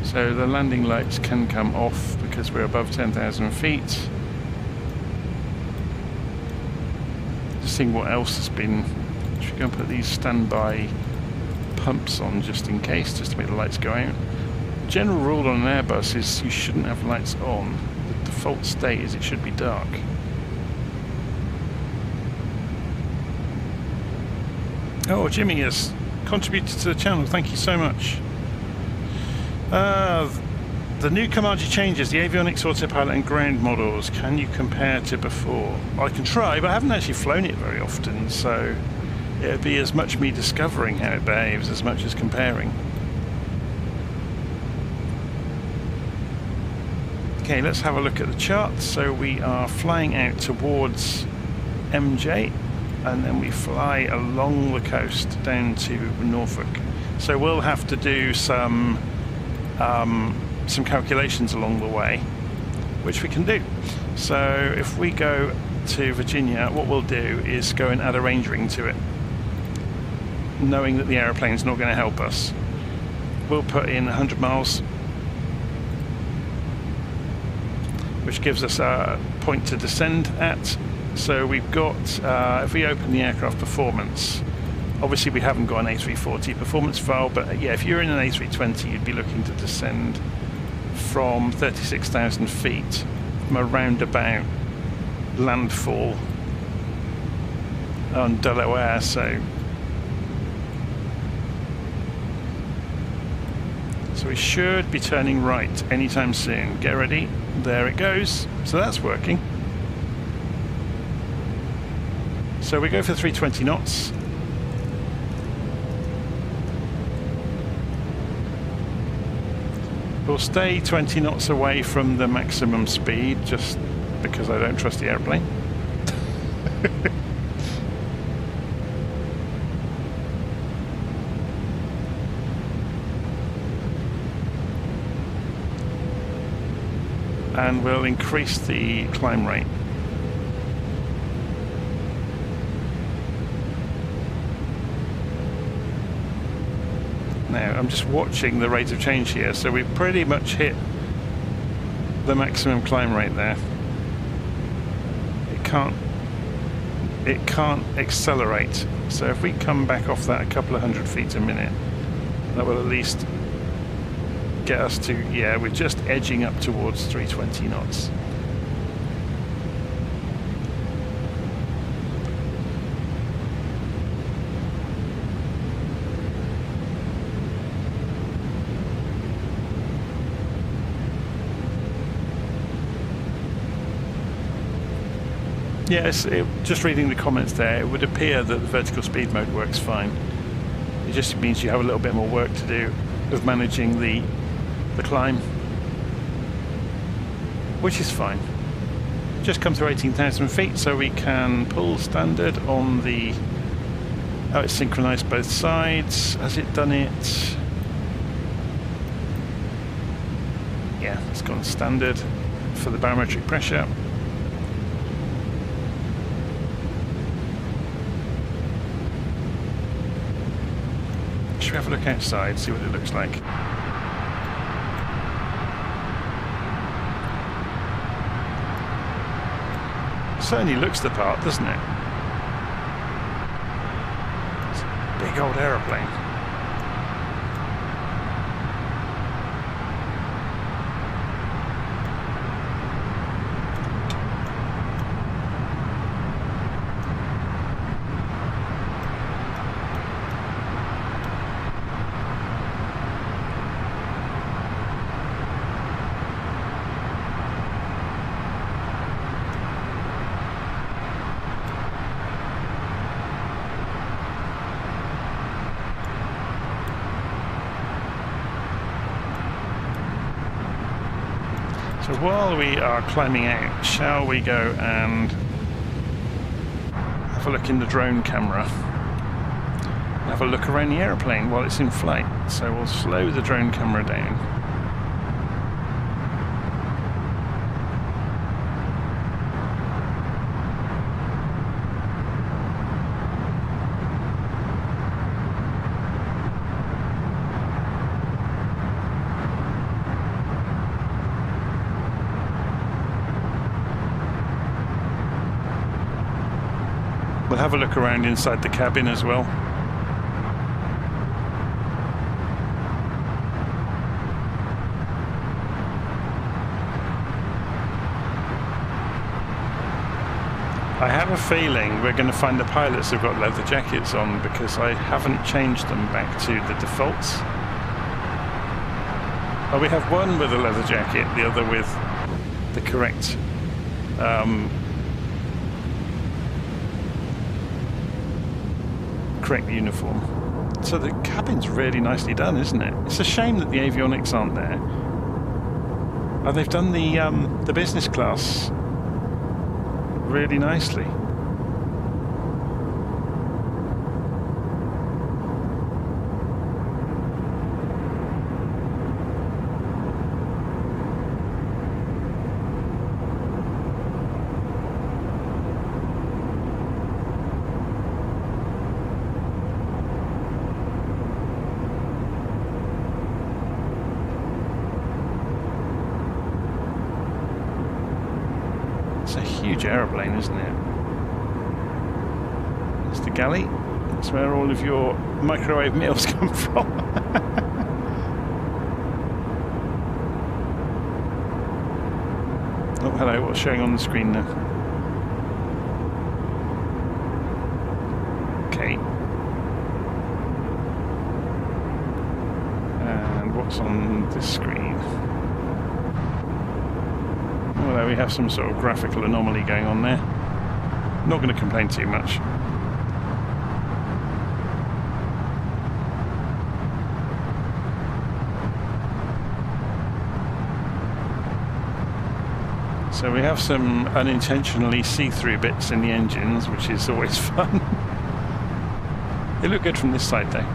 So the landing lights can come off because we're above 10,000 feet. Just seeing what else has been. Should we go and put these standby pumps on just in case, just to make the lights go out. General rule on an Airbus is you shouldn't have lights on. The default state is it should be dark. Oh, Jimmy has contributed to the channel. Thank you so much. The new Comanche changes, the avionics, autopilot and ground models, can you compare to before? I can try, but I haven't actually flown it very often, so it would be as much me discovering how it behaves as much as comparing. Okay, let's have a look at the chart. So we are flying out towards MJ, and then we fly along the coast down to Norfolk. So we'll have to do some calculations along the way, which we can do. So if we go to Virginia, what we'll do is go and add a range ring to it, knowing that the aeroplane's not going to help us. We'll put in 100 miles, which gives us a point to descend at. So we've got, if we open the aircraft performance, obviously we haven't got an A340 performance file, but yeah, if you're in an A320, you'd be looking to descend from 36,000 feet from a roundabout landfall on Delaware. So we should be turning right anytime soon. Get ready. There it goes. So that's working. So we go for 320 knots. We'll stay 20 knots away from the maximum speed, just because I don't trust the airplane. And we'll increase the climb rate. Now, I'm just watching the rate of change here, so we've pretty much hit the maximum climb rate there. It can't it can't accelerate. So if we come back off that a couple of 100 feet a minute, that will at least get us to, yeah, we're just edging up towards 320 knots. Yes, just reading the comments there, it would appear that the vertical speed mode works fine. It just means you have a little bit more work to do with managing the climb, which is fine. Just come through 18,000 feet, so we can pull standard on the... Oh, it's synchronized both sides. Has it done it? Yeah, it's gone standard for the barometric pressure. Should we have a look outside, see what it looks like? Certainly looks the part, doesn't it? It's a big old aeroplane. So while we are climbing out, shall we go and have a look in the drone camera? Have a look around the aeroplane while it's in flight. So we'll slow the drone camera down. We'll have a look around inside the cabin as well. I have a feeling we're going to find the pilots who've got leather jackets on, because I haven't changed them back to the defaults. Oh, we have one with a leather jacket, the other with the correct correct uniform. So the cabin's really nicely done, isn't it? It's a shame that the avionics aren't there. And they've done the business class really nicely. It's a huge aeroplane, isn't it? It's the galley. That's where all of your microwave meals come from. Oh, hello, what's showing on the screen now? Okay. And what's on this screen? Well, we have some sort of graphical anomaly going on there. Not going to complain too much. So we have some unintentionally see-through bits in the engines, which is always fun. They look good from this side though.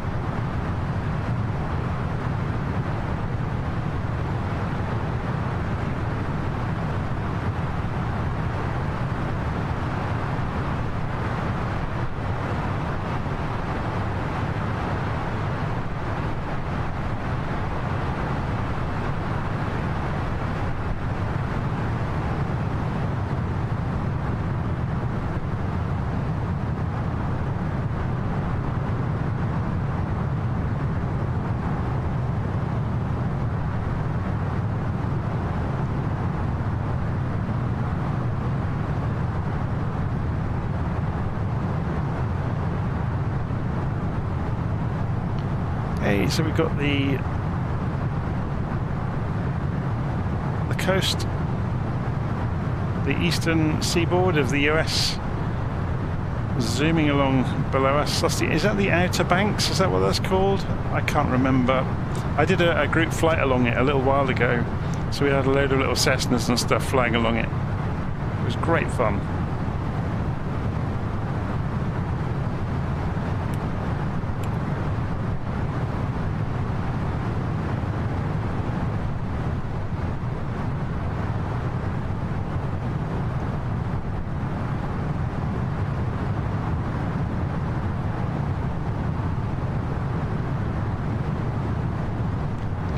Okay, so we've got the coast, the eastern seaboard of the US, zooming along below us. Is that the Outer Banks? Is that what that's called? I can't remember. I did a group flight along it a little while ago, so we had a load of little Cessnas and stuff flying along it. It was great fun.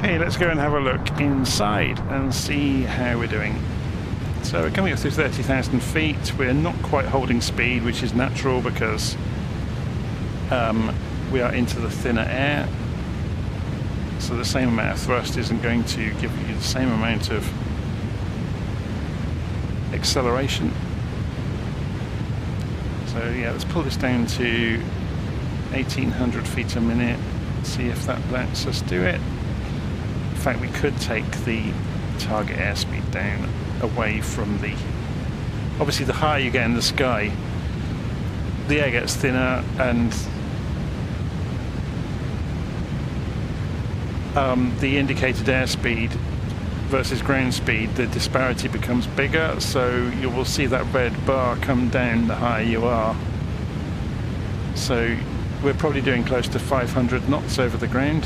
Okay, let's go and have a look inside and see how we're doing. So we're coming up through 30,000 feet. We're not quite holding speed, which is natural because we are into the thinner air. So the same amount of thrust isn't going to give you the same amount of acceleration. So yeah, let's pull this down to 1800 feet a minute. See if that lets us do it. In fact, we could take the target airspeed down away from the... Obviously, the higher you get in the sky, the air gets thinner, and the indicated airspeed versus ground speed, the disparity becomes bigger, so you will see that red bar come down the higher you are. So we're probably doing close to 500 knots over the ground.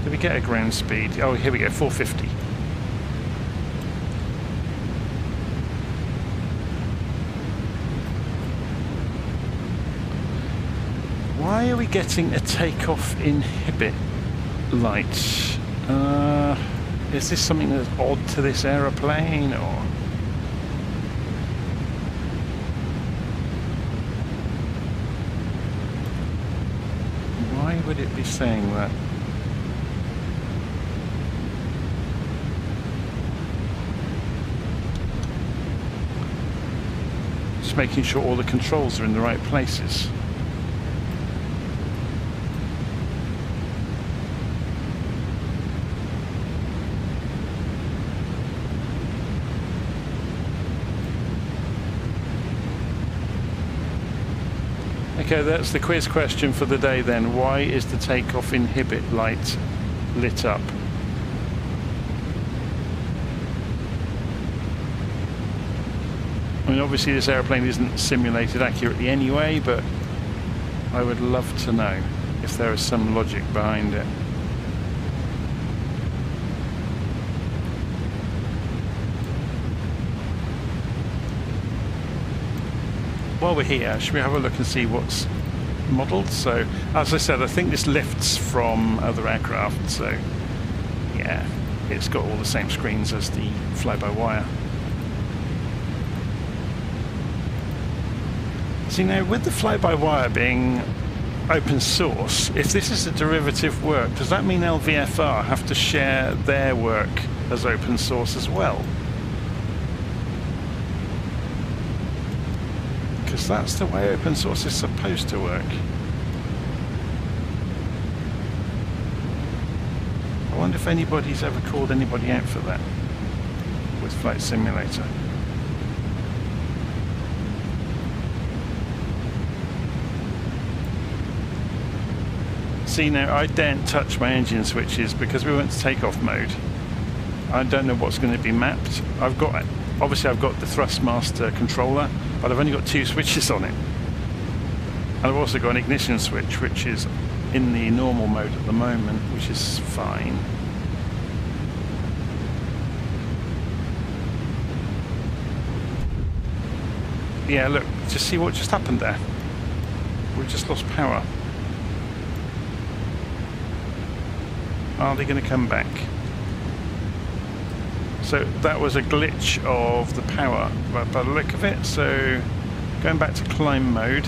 Did we get a ground speed? Oh, here we go, 450. Why are we getting a takeoff inhibit light? Is this something that's odd to this aeroplane, or? Why would it be saying that? Just making sure all the controls are in the right places. Okay, that's the quiz question for the day then. Why is the takeoff inhibit light lit up? I mean, obviously this aeroplane isn't simulated accurately anyway, but I would love to know if there is some logic behind it. While we're here, should we have a look and see what's modelled? So, as I said, I think this lifts from other aircraft, so yeah, it's got all the same screens as the fly-by-wire. See, now with the fly-by-wire being open source, if this is a derivative work, does that mean LVFR have to share their work as open source as well? Because that's the way open source is supposed to work. I wonder if anybody's ever called anybody out for that with Flight Simulator. See, now I daren't touch my engine switches because we went to takeoff mode. I don't know what's going to be mapped. Obviously I've got the Thrustmaster controller, but I've only got 2 switches on it. And I've also got an ignition switch, which is in the normal mode at the moment, which is fine. Yeah, look, just see what just happened there. We just lost power. Are they going to come back? So that was a glitch of the power by the look of it. So going back to climb mode,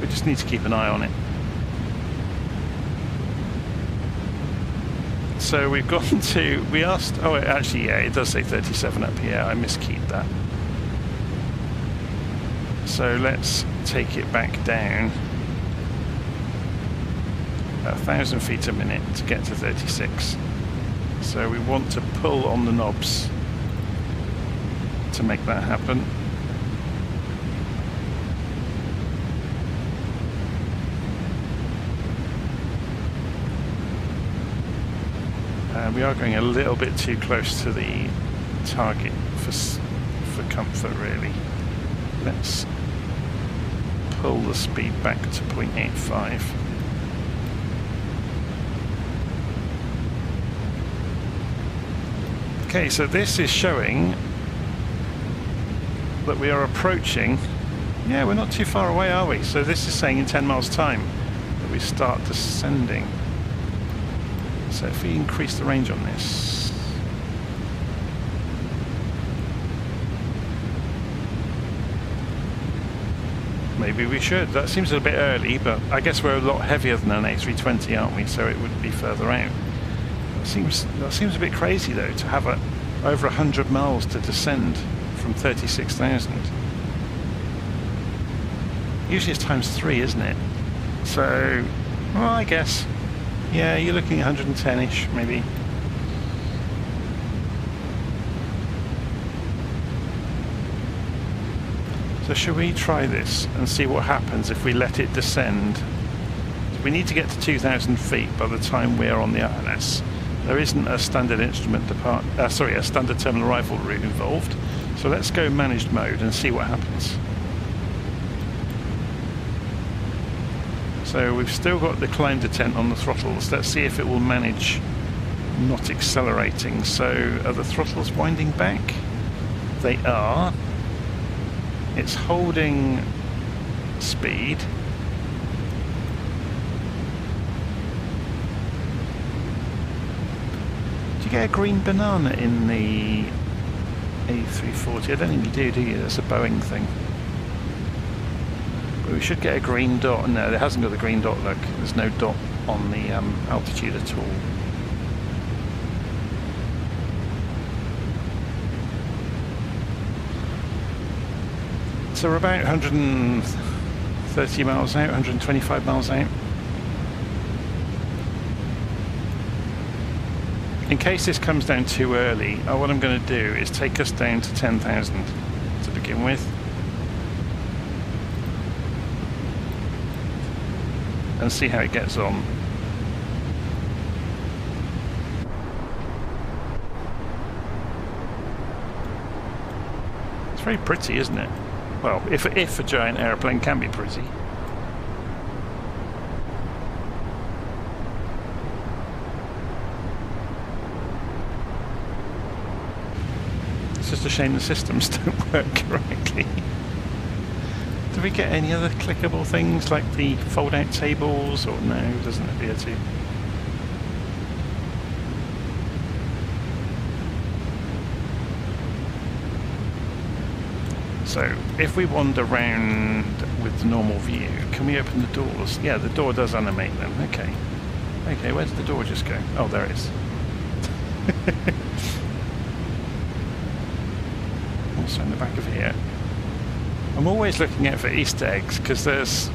we just need to keep an eye on it. So we've gone to, we asked, oh actually yeah, it does say 37 up here, I miskeyed that. So let's take it back down. 1,000 feet a minute to get to 36. So we want to pull on the knobs to make that happen. We are going a little bit too close to the target for comfort, really. Let's pull the speed back to 0.85. Okay, so this is showing that we are approaching. Yeah, we're not too far away, are we? So this is saying in 10 miles time that we start descending. So if we increase the range on this, maybe we should. That seems a bit early, but I guess we're a lot heavier than an A320, aren't we? So it would be further out. That seems a bit crazy though, to have over 100 miles to descend from 36,000. Usually it's times 3, isn't it? So, well, I guess. Yeah, you're looking at 110-ish, maybe. So should we try this and see what happens if we let it descend? We need to get to 2,000 feet by the time we're on the ILS. There isn't a standard instrument a standard terminal arrival route involved. So let's go managed mode and see what happens. So we've still got the climb detent on the throttles. Let's see if it will manage not accelerating. So are the throttles winding back? They are. It's holding speed. Do you get a green banana in the A340? I don't think you do you? That's a Boeing thing. We should get a green dot. No, it hasn't got the green dot, look. There's no dot on the altitude at all. So we're about 130 miles out, 125 miles out. In case this comes down too early, what I'm going to do is take us down to 10,000 to begin with. And see how it gets on. It's very pretty, isn't it? Well, if a giant aeroplane can be pretty. It's just a shame the systems don't work correctly. Do we get any other clickable things like the fold-out tables, or no, it doesn't appear to? So, if we wander around with the normal view, can we open the doors? Yeah, the door does animate them. Okay. Okay, where did the door just go? Oh, there it is. Also in the back of here. I'm always looking out for Easter eggs, because there's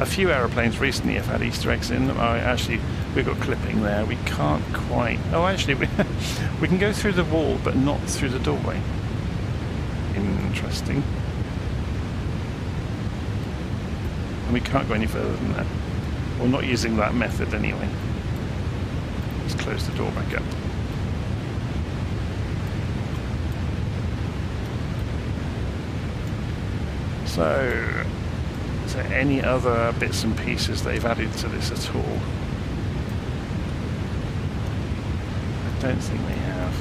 a few aeroplanes recently have had Easter eggs in them. Actually, we've got clipping there. We can't quite... Oh, actually, we can go through the wall, but not through the doorway. Interesting. And we can't go any further than that. Well, not using that method anyway. Let's close the door back up. So, is there any other bits and pieces they've added to this at all? I don't think they have.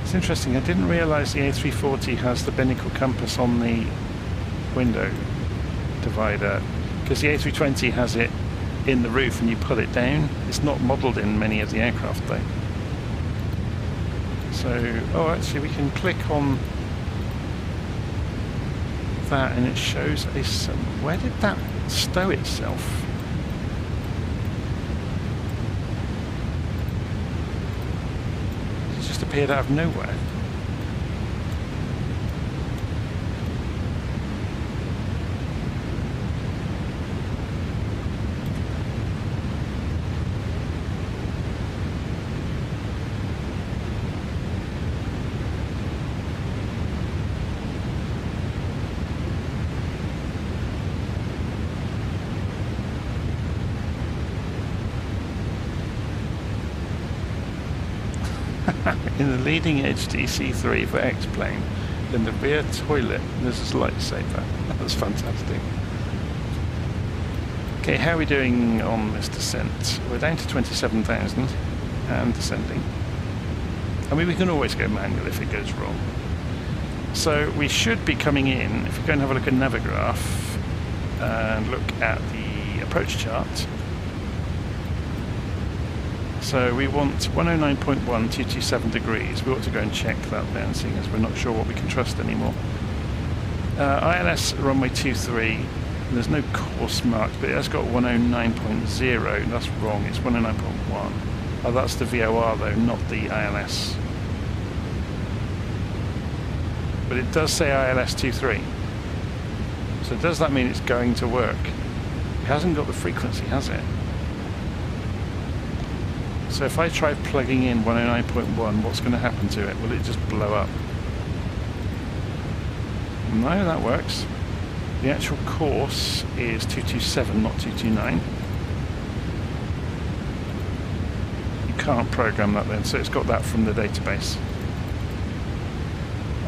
It's interesting, I didn't realise the A340 has the binnacle compass on the window divider, because the A320 has it in the roof and you pull it down. It's not modelled in many of the aircraft though. So, oh, actually we can click on that and it shows a... Where did that stow itself? just appeared out of nowhere. In the leading edge DC3 for X-Plane, in the rear toilet, there's a lightsaber. That's fantastic. Okay, how are we doing on this descent? We're down to 27,000 and descending. I mean, we can always go manual if it goes wrong. So we should be coming in, if we go and have a look at Navigraph and look at the approach chart. So we want 109.1, 227 degrees. We ought to go and check that then, seeing as we're not sure what we can trust anymore. ILS runway 23, there's no course marked, but it has got 109.0. That's wrong, it's 109.1. Oh, that's the VOR though, not the ILS. But it does say ILS 23. So does that mean it's going to work? It hasn't got the frequency, has it? So if I try plugging in 109.1, what's going to happen to it? Will it just blow up? No, that works. The actual course is 227, not 229. You can't program that then, so it's got that from the database.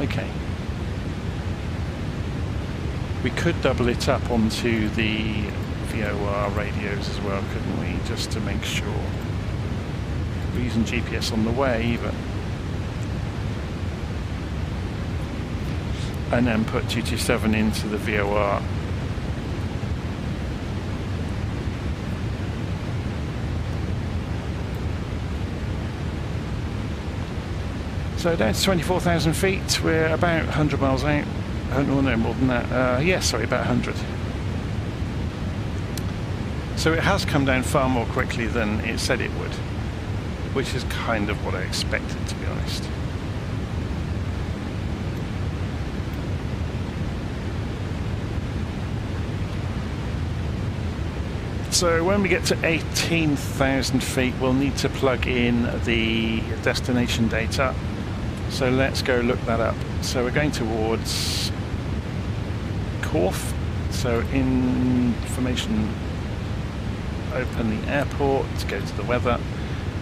Okay. We could double it up onto the VOR radios as well, couldn't we? Just to make sure. We're using GPS on the way, but and then put 227 into the VOR. So down to 24,000 feet, we're about 100 miles out. Oh, no, more than that. Yeah, sorry, about 100. So it has come down far more quickly than it said it would, which is kind of what I expected, to be honest. So when we get to 18,000 feet, we'll need to plug in the destination data. So let's go look that up. So we're going towards Corf. So information, open the airport, go to the weather.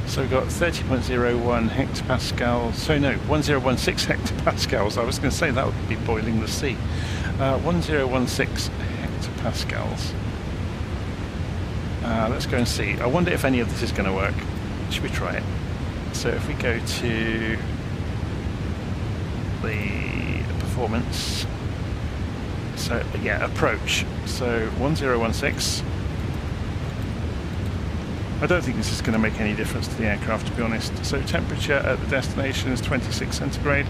So we've got 30.01 hectopascals, so no, 1016 hectopascals. I was going to say that would be boiling the sea. 1016 hectopascals. Let's go and see. I wonder if any of this is going to work. Should we try it? So if we go to the performance, so yeah, approach. So 1016. I don't think this is going to make any difference to the aircraft, to be honest. So temperature at the destination is 26 centigrade.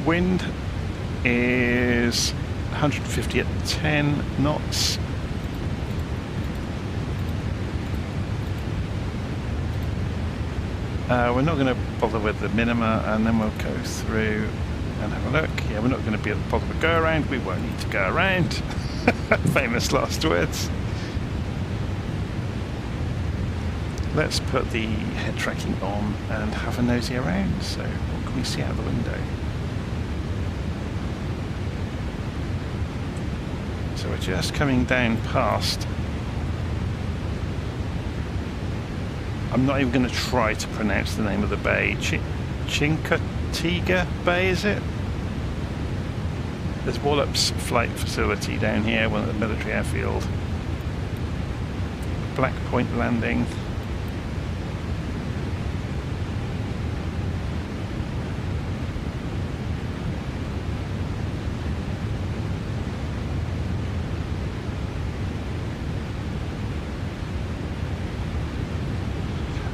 Wind is 150 at 10 knots. We're not going to bother with the minima, and then we'll go through and have a look. Yeah, we're not going to be able to bother with go around. We won't need to go around. Famous last words. Let's put the head tracking on and have a nosy around. So what can we see out the window? So we're just coming down past. I'm not even going to try to pronounce the name of the bay. Chincoteague Bay, is it? There's Wallops Flight Facility down here, one at the military airfield. Black Point Landing.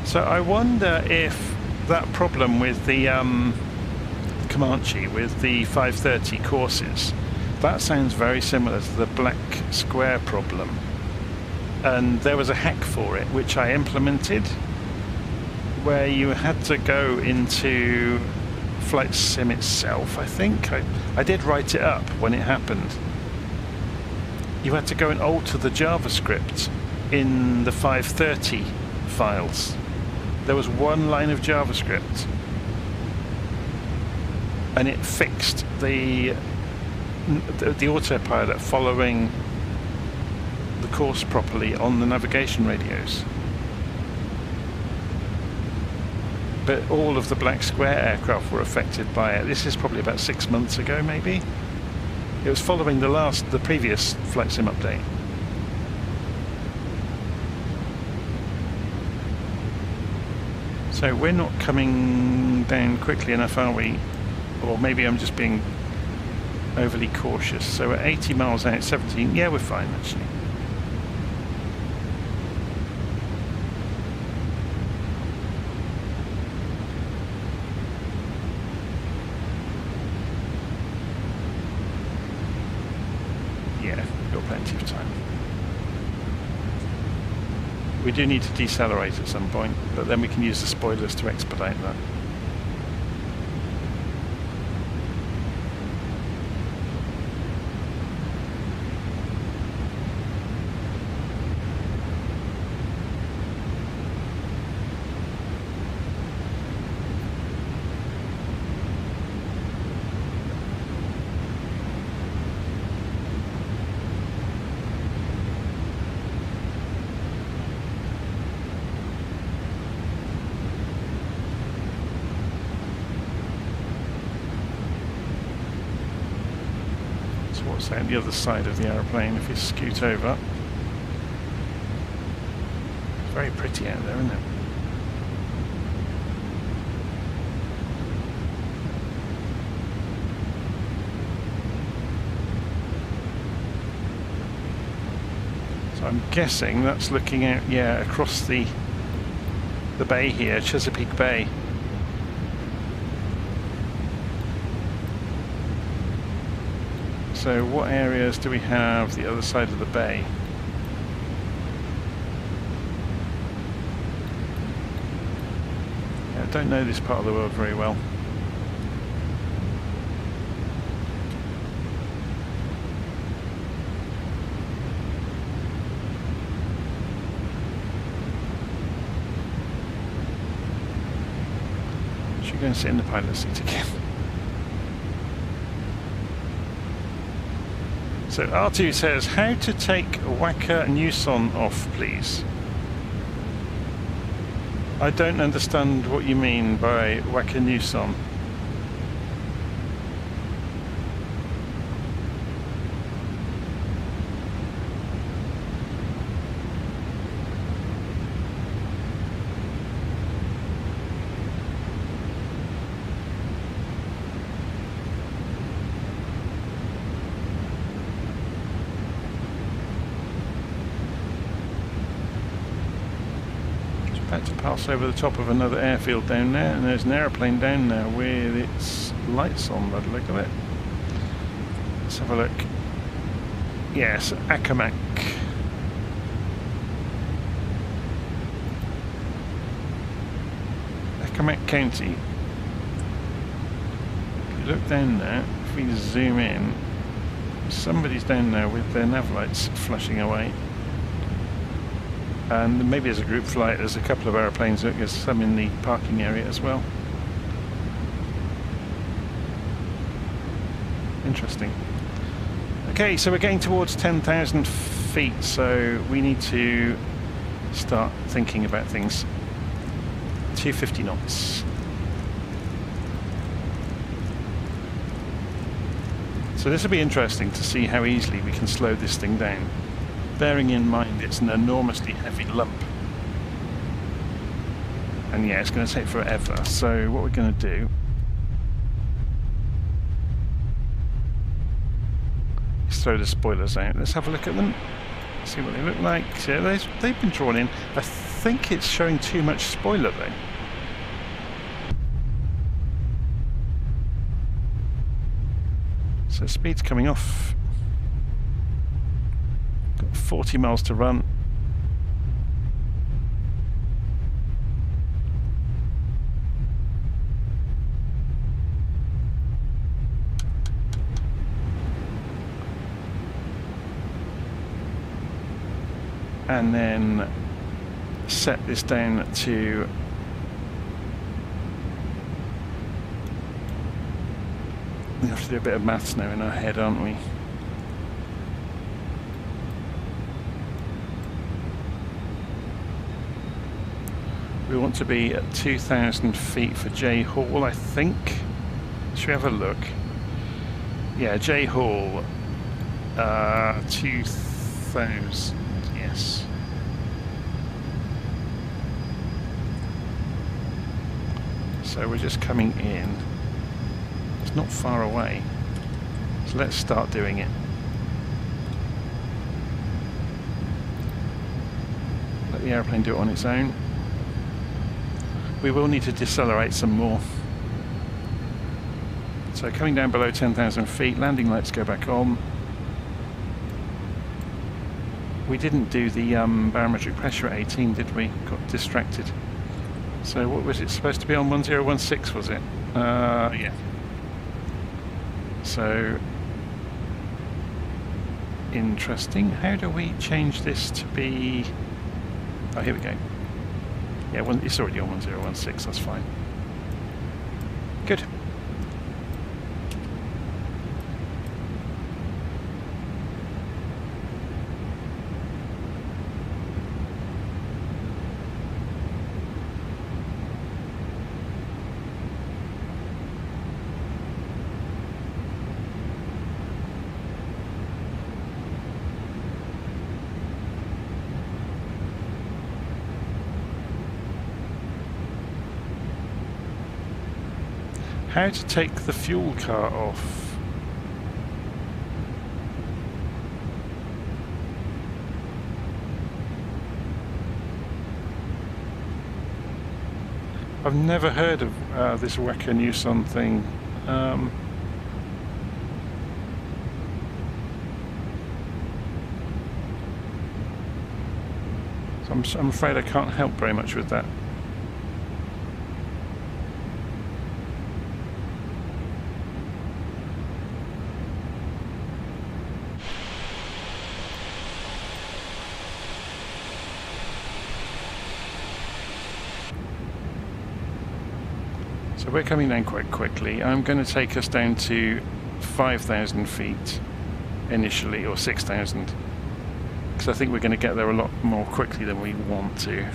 So I wonder if that problem with the Comanche, with the 530 courses, that sounds very similar to the black square problem. And there was a hack for it, which I implemented, where you had to go into Flight Sim itself, I think. I did write it up when it happened. You had to go and alter the JavaScript in the 530 files. There was one line of JavaScript and it fixed the autopilot following the course properly on the navigation radios. But all of the black square aircraft were affected by it. This is probably about 6 months ago, maybe. It was following the previous Flight Sim update. So we're not coming down quickly enough, are we? Or maybe I'm just being overly cautious. So we're 80 miles out, 17. Yeah, we're fine actually. Yeah, we've got plenty of time. We do need to decelerate at some point, but then we can use the spoilers to expedite that. What's out the other side of the aeroplane if you scoot over? It's very pretty out there, isn't it? So I'm guessing that's looking out, yeah, across the bay here, Chesapeake Bay. So what areas do we have the other side of the bay? Yeah, I don't know this part of the world very well. Should we go and sit in the pilot seat again? So R2 says, how to take Wacker Newson off, please? I don't understand what you mean by Wacker Newson. About to pass over the top of another airfield down there, and there's an aeroplane down there with its lights on by the look of it. Let's have a look. Yes, Accomack. Accomack County. If you look down there, if we zoom in, somebody's down there with their nav lights flashing away. And maybe as a group flight, there's a couple of aeroplanes, there's some in the parking area as well. Interesting. Okay, so we're getting towards 10,000 feet, so we need to start thinking about things. 250 knots. So this will be interesting to see how easily we can slow this thing down, bearing in mind it's an enormously heavy lump. And yeah, it's going to take forever. So what we're going to do is throw the spoilers out. Let's have a look at them, see what they look like. So they've been drawn in. I think it's showing too much spoiler though. So speed's coming off. 40 miles to run. and then set this down to we have to do a bit of maths now in our head, aren't we? We want to be at 2,000 feet for J Hall, I think. Should we have a look? Yeah, J Hall, 2,000, yes. So we're just coming in. It's not far away. So let's start doing it. Let the airplane do it on its own. We will need to decelerate some more. So coming down below 10,000 feet, landing lights go back on. We didn't do the barometric pressure at 18, did we? Got distracted. So what was it supposed to be on 1016, was it? Yeah. So, interesting. How do we change this to be... Oh, here we go. Yeah, it's already on 1016, that's fine. Good. How to take the fuel car off. I've never heard of this Weka Newson thing. So I'm afraid I can't help very much with that. So we're coming down quite quickly. I'm going to take us down to 5,000 feet initially, or 6,000, because I think we're going to get there a lot more quickly than we want to.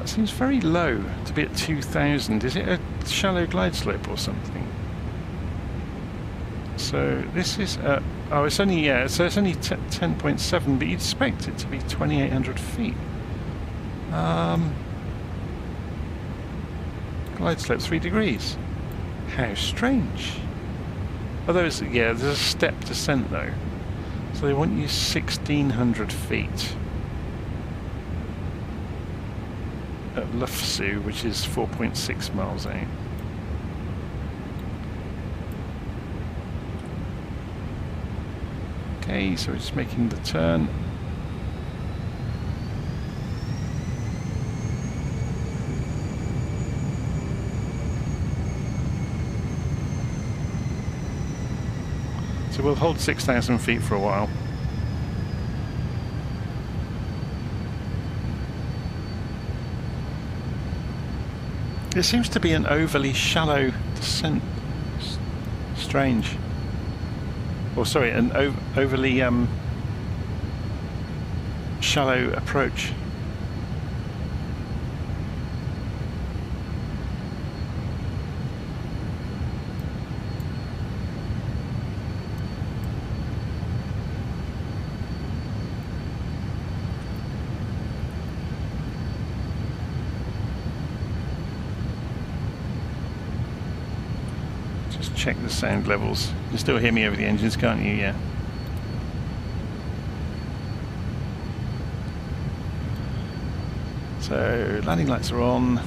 Seems very low to be at 2,000. Is it a shallow glide slope or something? So this is oh, it's only, yeah, so it's only 10.7, but you'd expect it to be 2,800 feet. Glide slope 3 degrees. How strange. Although it's, yeah, there's a step descent though. So they want you 1,600 feet. At Lufsu, which is 4.6 miles out. Okay, so we're just making the turn. So we'll hold 6,000 feet for a while. It seems to be an overly shallow descent. Strange. Or sorry, an overly shallow approach. Check the sound levels. You can still hear me over the engines, can't you? Yeah. So landing lights are on.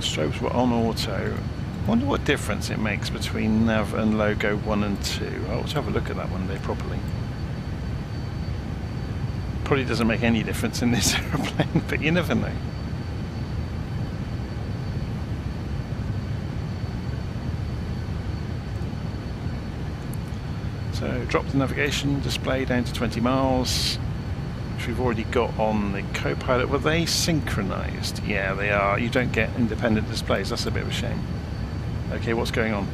Strobes were on auto. I wonder what difference it makes between nav and logo 1 and 2. I'll have a look at that one day properly. Probably doesn't make any difference in this aeroplane, but you never know. So drop the navigation display down to 20 miles, which we've already got on the co-pilot. Were they synchronized? Yeah, they are. You don't get independent displays. That's a bit of a shame. Okay, what's going on?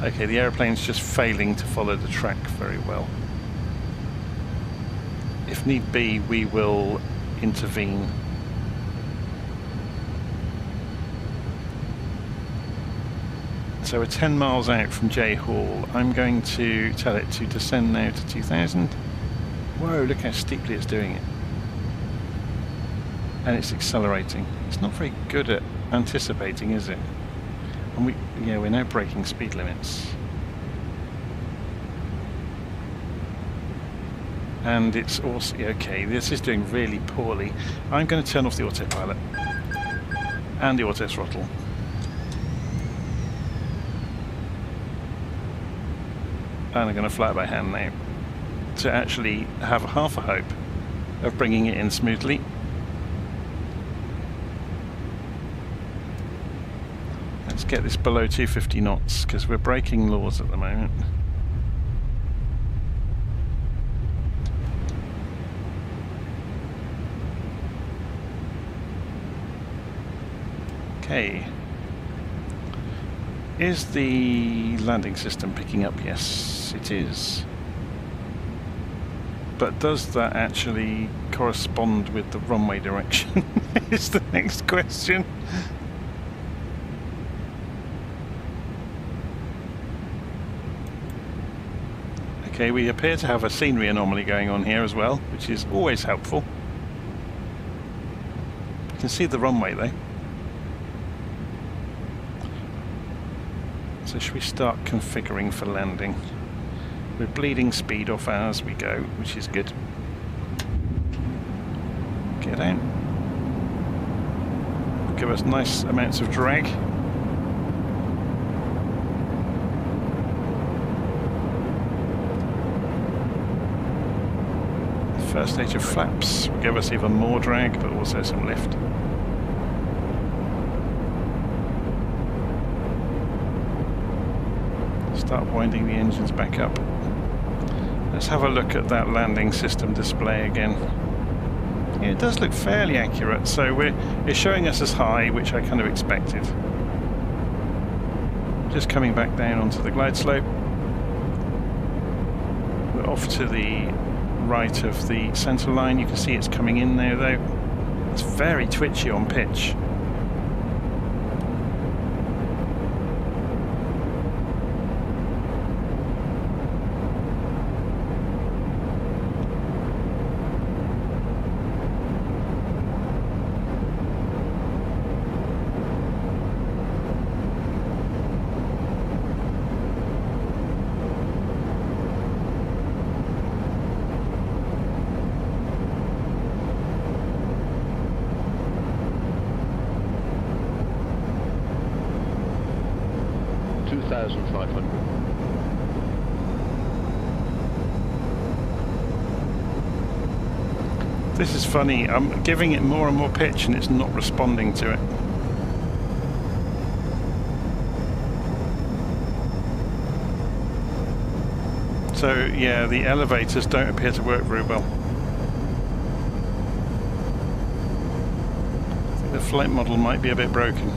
Okay, the aeroplane's just failing to follow the track very well. If need be, we will intervene. So we're 10 miles out from J Hall. I'm going to tell it to descend now to 2000. Whoa, look how steeply it's doing it. And it's accelerating. It's not very good at anticipating, is it? And we're now breaking speed limits. And it's also, okay, this is doing really poorly. I'm going to turn off the autopilot and the auto throttle. And I'm going to fly it by hand now to actually have half a hope of bringing it in smoothly. Let's get this below 250 knots because we're breaking laws at the moment. Okay. Is the landing system picking up? Yes, it is. But does that actually correspond with the runway direction? Is the next question. Okay, we appear to have a scenery anomaly going on here as well, which is always helpful. You can see the runway though. So should we start configuring for landing? We're bleeding speed off as we go, which is good. Get out. Give us nice amounts of drag. First stage of flaps will give us even more drag, but also some lift. Start winding the engines back up. Let's have a look at that landing system display again. Yeah, it does look fairly accurate, so it's showing us as high, which I kind of expected. Just coming back down onto the glide slope. We're off to the right of the centre line. You can see it's coming in there though. It's very twitchy on pitch. This is funny, I'm giving it more and more pitch and it's not responding to it. So yeah, the elevators don't appear to work very well. I think the flight model might be a bit broken.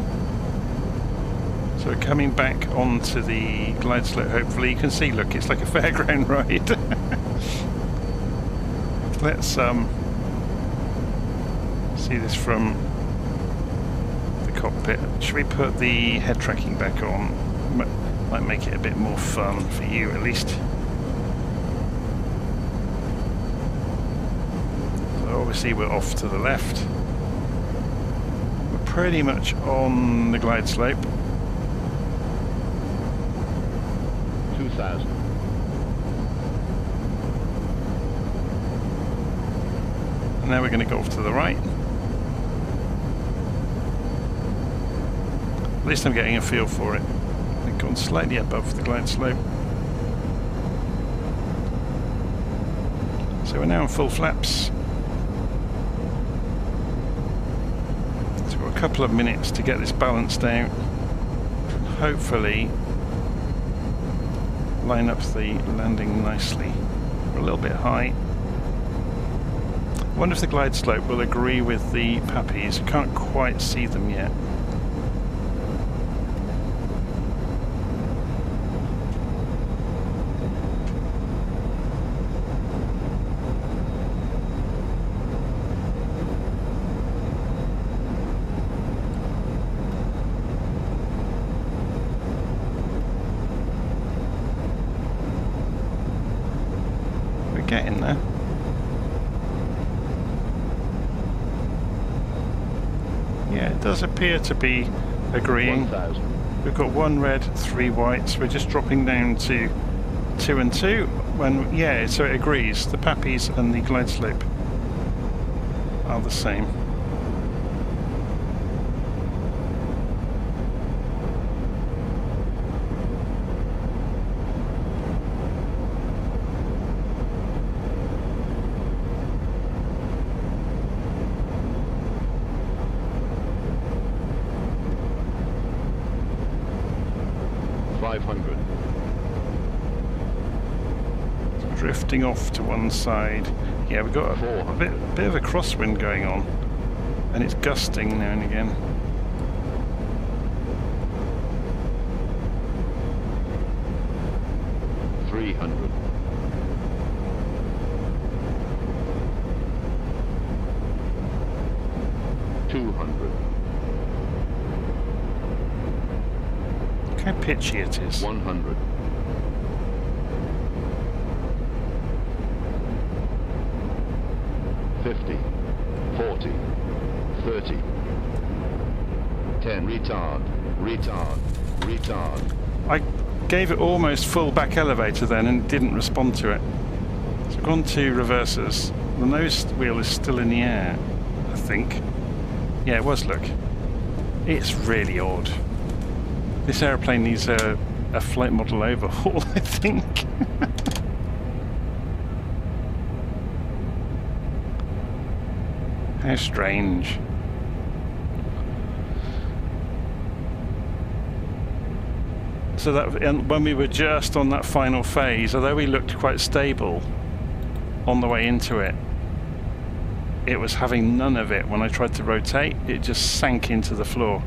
So we're coming back onto the glide slope, hopefully. You can see, look, it's like a fairground ride. Let's see this from the cockpit. Should we put the head tracking back on? Might make it a bit more fun for you at least. So obviously we're off to the left. We're pretty much on the glide slope. 2000. Now we're going to go off to the right. At least I'm getting a feel for it. We've gone slightly above the glide slope. So we're now in full flaps. So we've got a couple of minutes to get this balanced out. Hopefully line up the landing nicely. We're a little bit high. I wonder if the glide slope will agree with the pappies. I can't quite see them yet. Getting there. Yeah, it does appear to be agreeing. 1,000. We've got 1 red, 3 whites. We're just dropping down to 2 and 2. When yeah, so it agrees. The pappies and the glide slope are the same. Drifting off to one side. Yeah, we've got a bit of a crosswind going on, and it's gusting now and again. Look how pitchy it is. 100. 50, 40, 30, 10, retard. I gave it almost full back elevator then and didn't respond to it. So I've gone to reversers. The nose wheel is still in the air, I think. Yeah, it was, look. It's really odd. This aeroplane needs a flight model overhaul, I think. How strange. So that, and when we were just on that final phase, although we looked quite stable on the way into it, it was having none of it. When I tried to rotate, it just sank into the floor.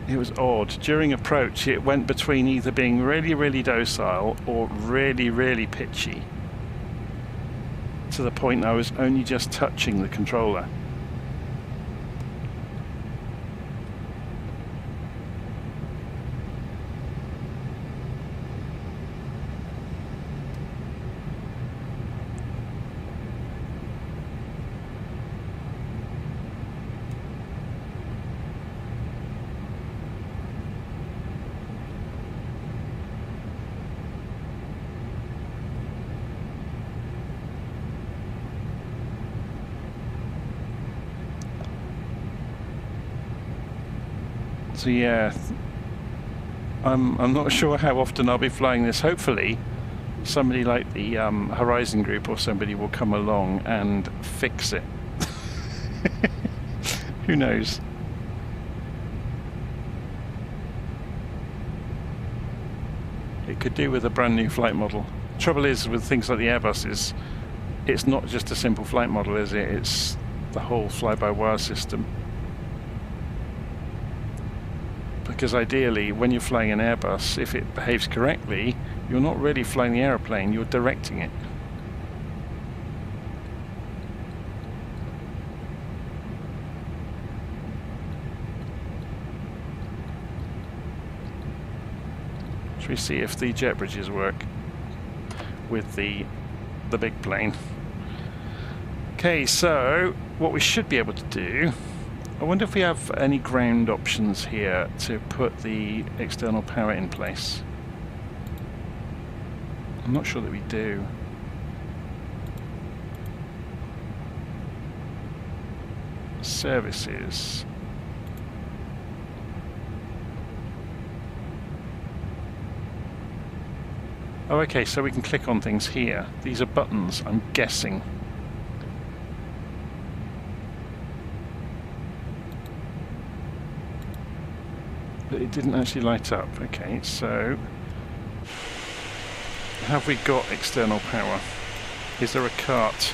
It was odd. During approach, it went between either being really, really docile or really, really pitchy, to the point I was only just touching the controller. So yeah, I'm not sure how often I'll be flying this. Hopefully somebody like the Horizon Group or somebody will come along and fix it. Who knows? It could do with a brand new flight model. Trouble is with things like the Airbus is it's not just a simple flight model, is it? It's the whole fly-by-wire system. Because ideally, when you're flying an Airbus, if it behaves correctly, you're not really flying the aeroplane, you're directing it. Should we see if the jet bridges work with the big plane? Okay, so what we should be able to do I wonder if we have any ground options here to put the external power in place. I'm not sure that we do. Services. Oh, okay, so we can click on things here. These are buttons, I'm guessing. But it didn't actually light up. Okay, so have we got external power? Is there a cart?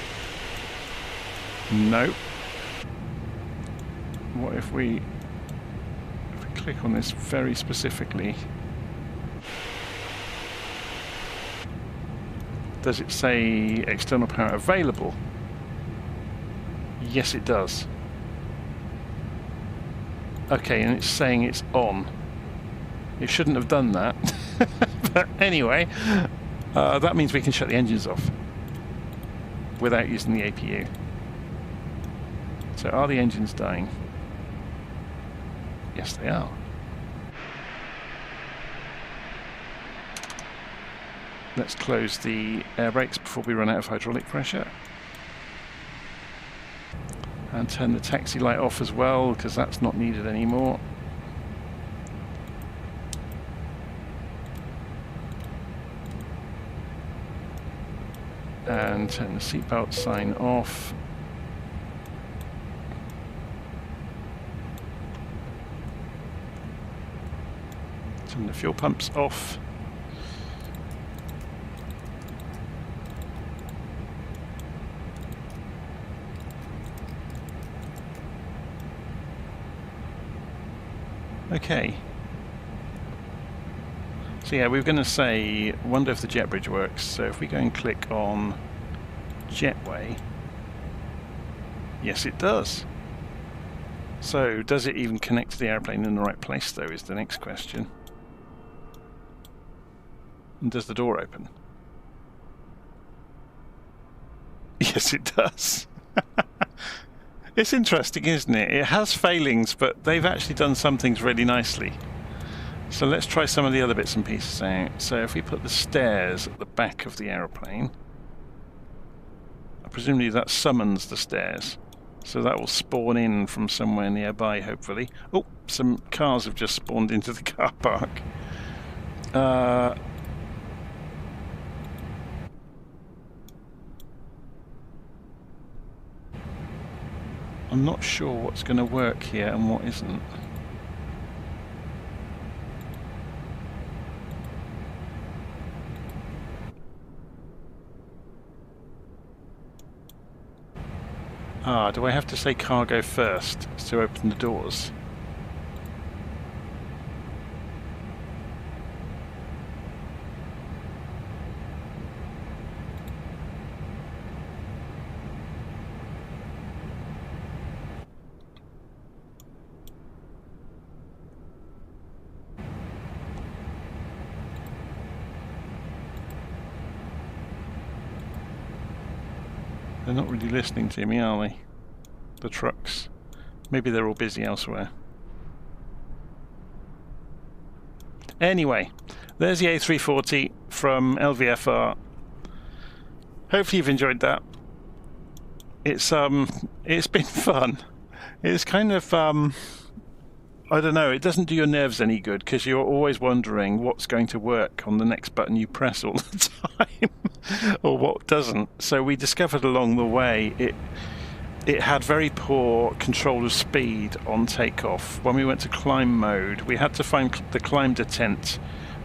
No. What if we click on this very specifically? Does it say external power available? Yes, it does. Okay, and it's saying it's on. It shouldn't have done that. But anyway, that means we can shut the engines off without using the APU. So are the engines dying? Yes, they are. Let's close the air brakes before we run out of hydraulic pressure. And turn the taxi light off as well, because that's not needed anymore. And turn the seatbelt sign off. Turn the fuel pumps off. Okay. So yeah, we were going to say, wonder if the jet bridge works. So if we go and click on Jetway, yes it does. So does it even connect to the airplane in the right place though, is the next question. And does the door open? Yes it does. It's interesting, isn't it? It has failings, but they've actually done some things really nicely. So let's try some of the other bits and pieces out. So if we put the stairs at the back of the aeroplane, presumably that summons the stairs. So that will spawn in from somewhere nearby, hopefully. Oh, some cars have just spawned into the car park. I'm not sure what's going to work here and what isn't. Ah, do I have to say cargo first to open the doors? They're not really listening to me, are they? The trucks. Maybe they're all busy elsewhere. Anyway, there's the A340 from LVFR. Hopefully you've enjoyed that. It's been fun. It's kind of I don't know, it doesn't do your nerves any good because you're always wondering what's going to work on the next button you press all the time or what doesn't. So we discovered along the way it had very poor control of speed on takeoff. When we went to climb mode, we had to find the climb detent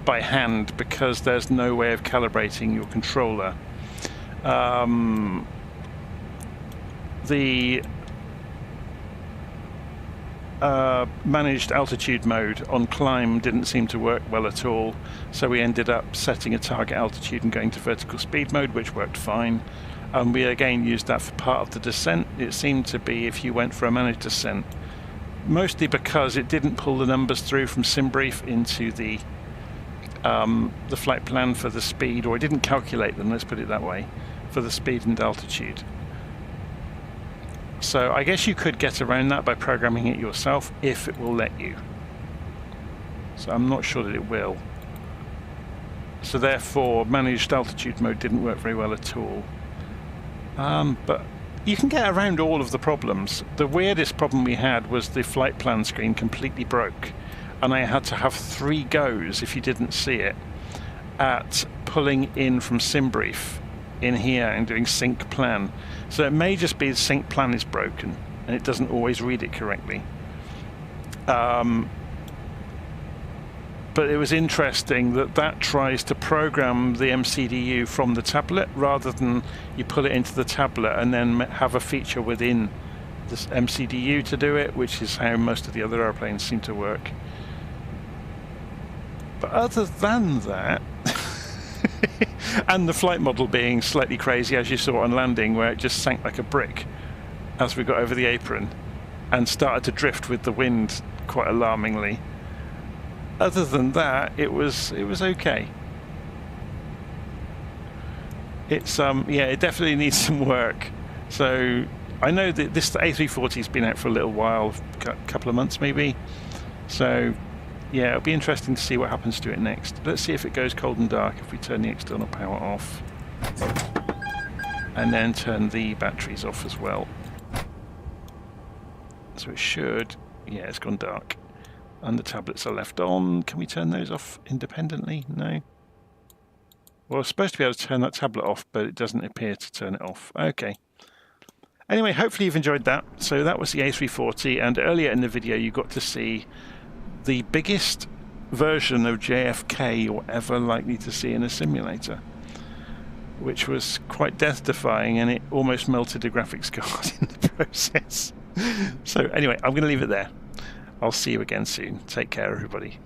by hand because there's no way of calibrating your controller. The managed altitude mode on climb didn't seem to work well at all, so we ended up setting a target altitude and going to vertical speed mode, which worked fine. And we again used that for part of the descent. It seemed to be if you went for a managed descent, mostly because it didn't pull the numbers through from Simbrief into the flight plan for the speed, or it didn't calculate them, let's put it that way, for the speed and altitude. So I guess you could get around that by programming it yourself if it will let you. So I'm not sure that it will. So therefore managed altitude mode didn't work very well at all. But you can get around all of the problems. The weirdest problem we had was the flight plan screen completely broke, and I had to have 3 goes, if you didn't see it, at pulling in from Simbrief in here and doing sync plan. So it may just be the sync plan is broken and it doesn't always read it correctly. But it was interesting that tries to program the MCDU from the tablet rather than you pull it into the tablet and then have a feature within this MCDU to do it, which is how most of the other airplanes seem to work. But other than that, and the flight model being slightly crazy, as you saw on landing, where it just sank like a brick as we got over the apron and started to drift with the wind quite alarmingly. Other than that, it was okay. It's yeah, it definitely needs some work. So I know that this A340 has been out for a little while, a couple of months maybe. So yeah, it'll be interesting to see what happens to it next. Let's see if it goes cold and dark if we turn the external power off. And then turn the batteries off as well. So it should, yeah, it's gone dark. And the tablets are left on. Can we turn those off independently? No. Well, I was supposed to be able to turn that tablet off, but it doesn't appear to turn it off. Okay. Anyway, hopefully you've enjoyed that. So that was the A340, and earlier in the video you got to see the biggest version of JFK you're ever likely to see in a simulator, which was quite death-defying, and it almost melted a graphics card in the process. So anyway, I'm going to leave it there. I'll see you again soon. Take care, everybody.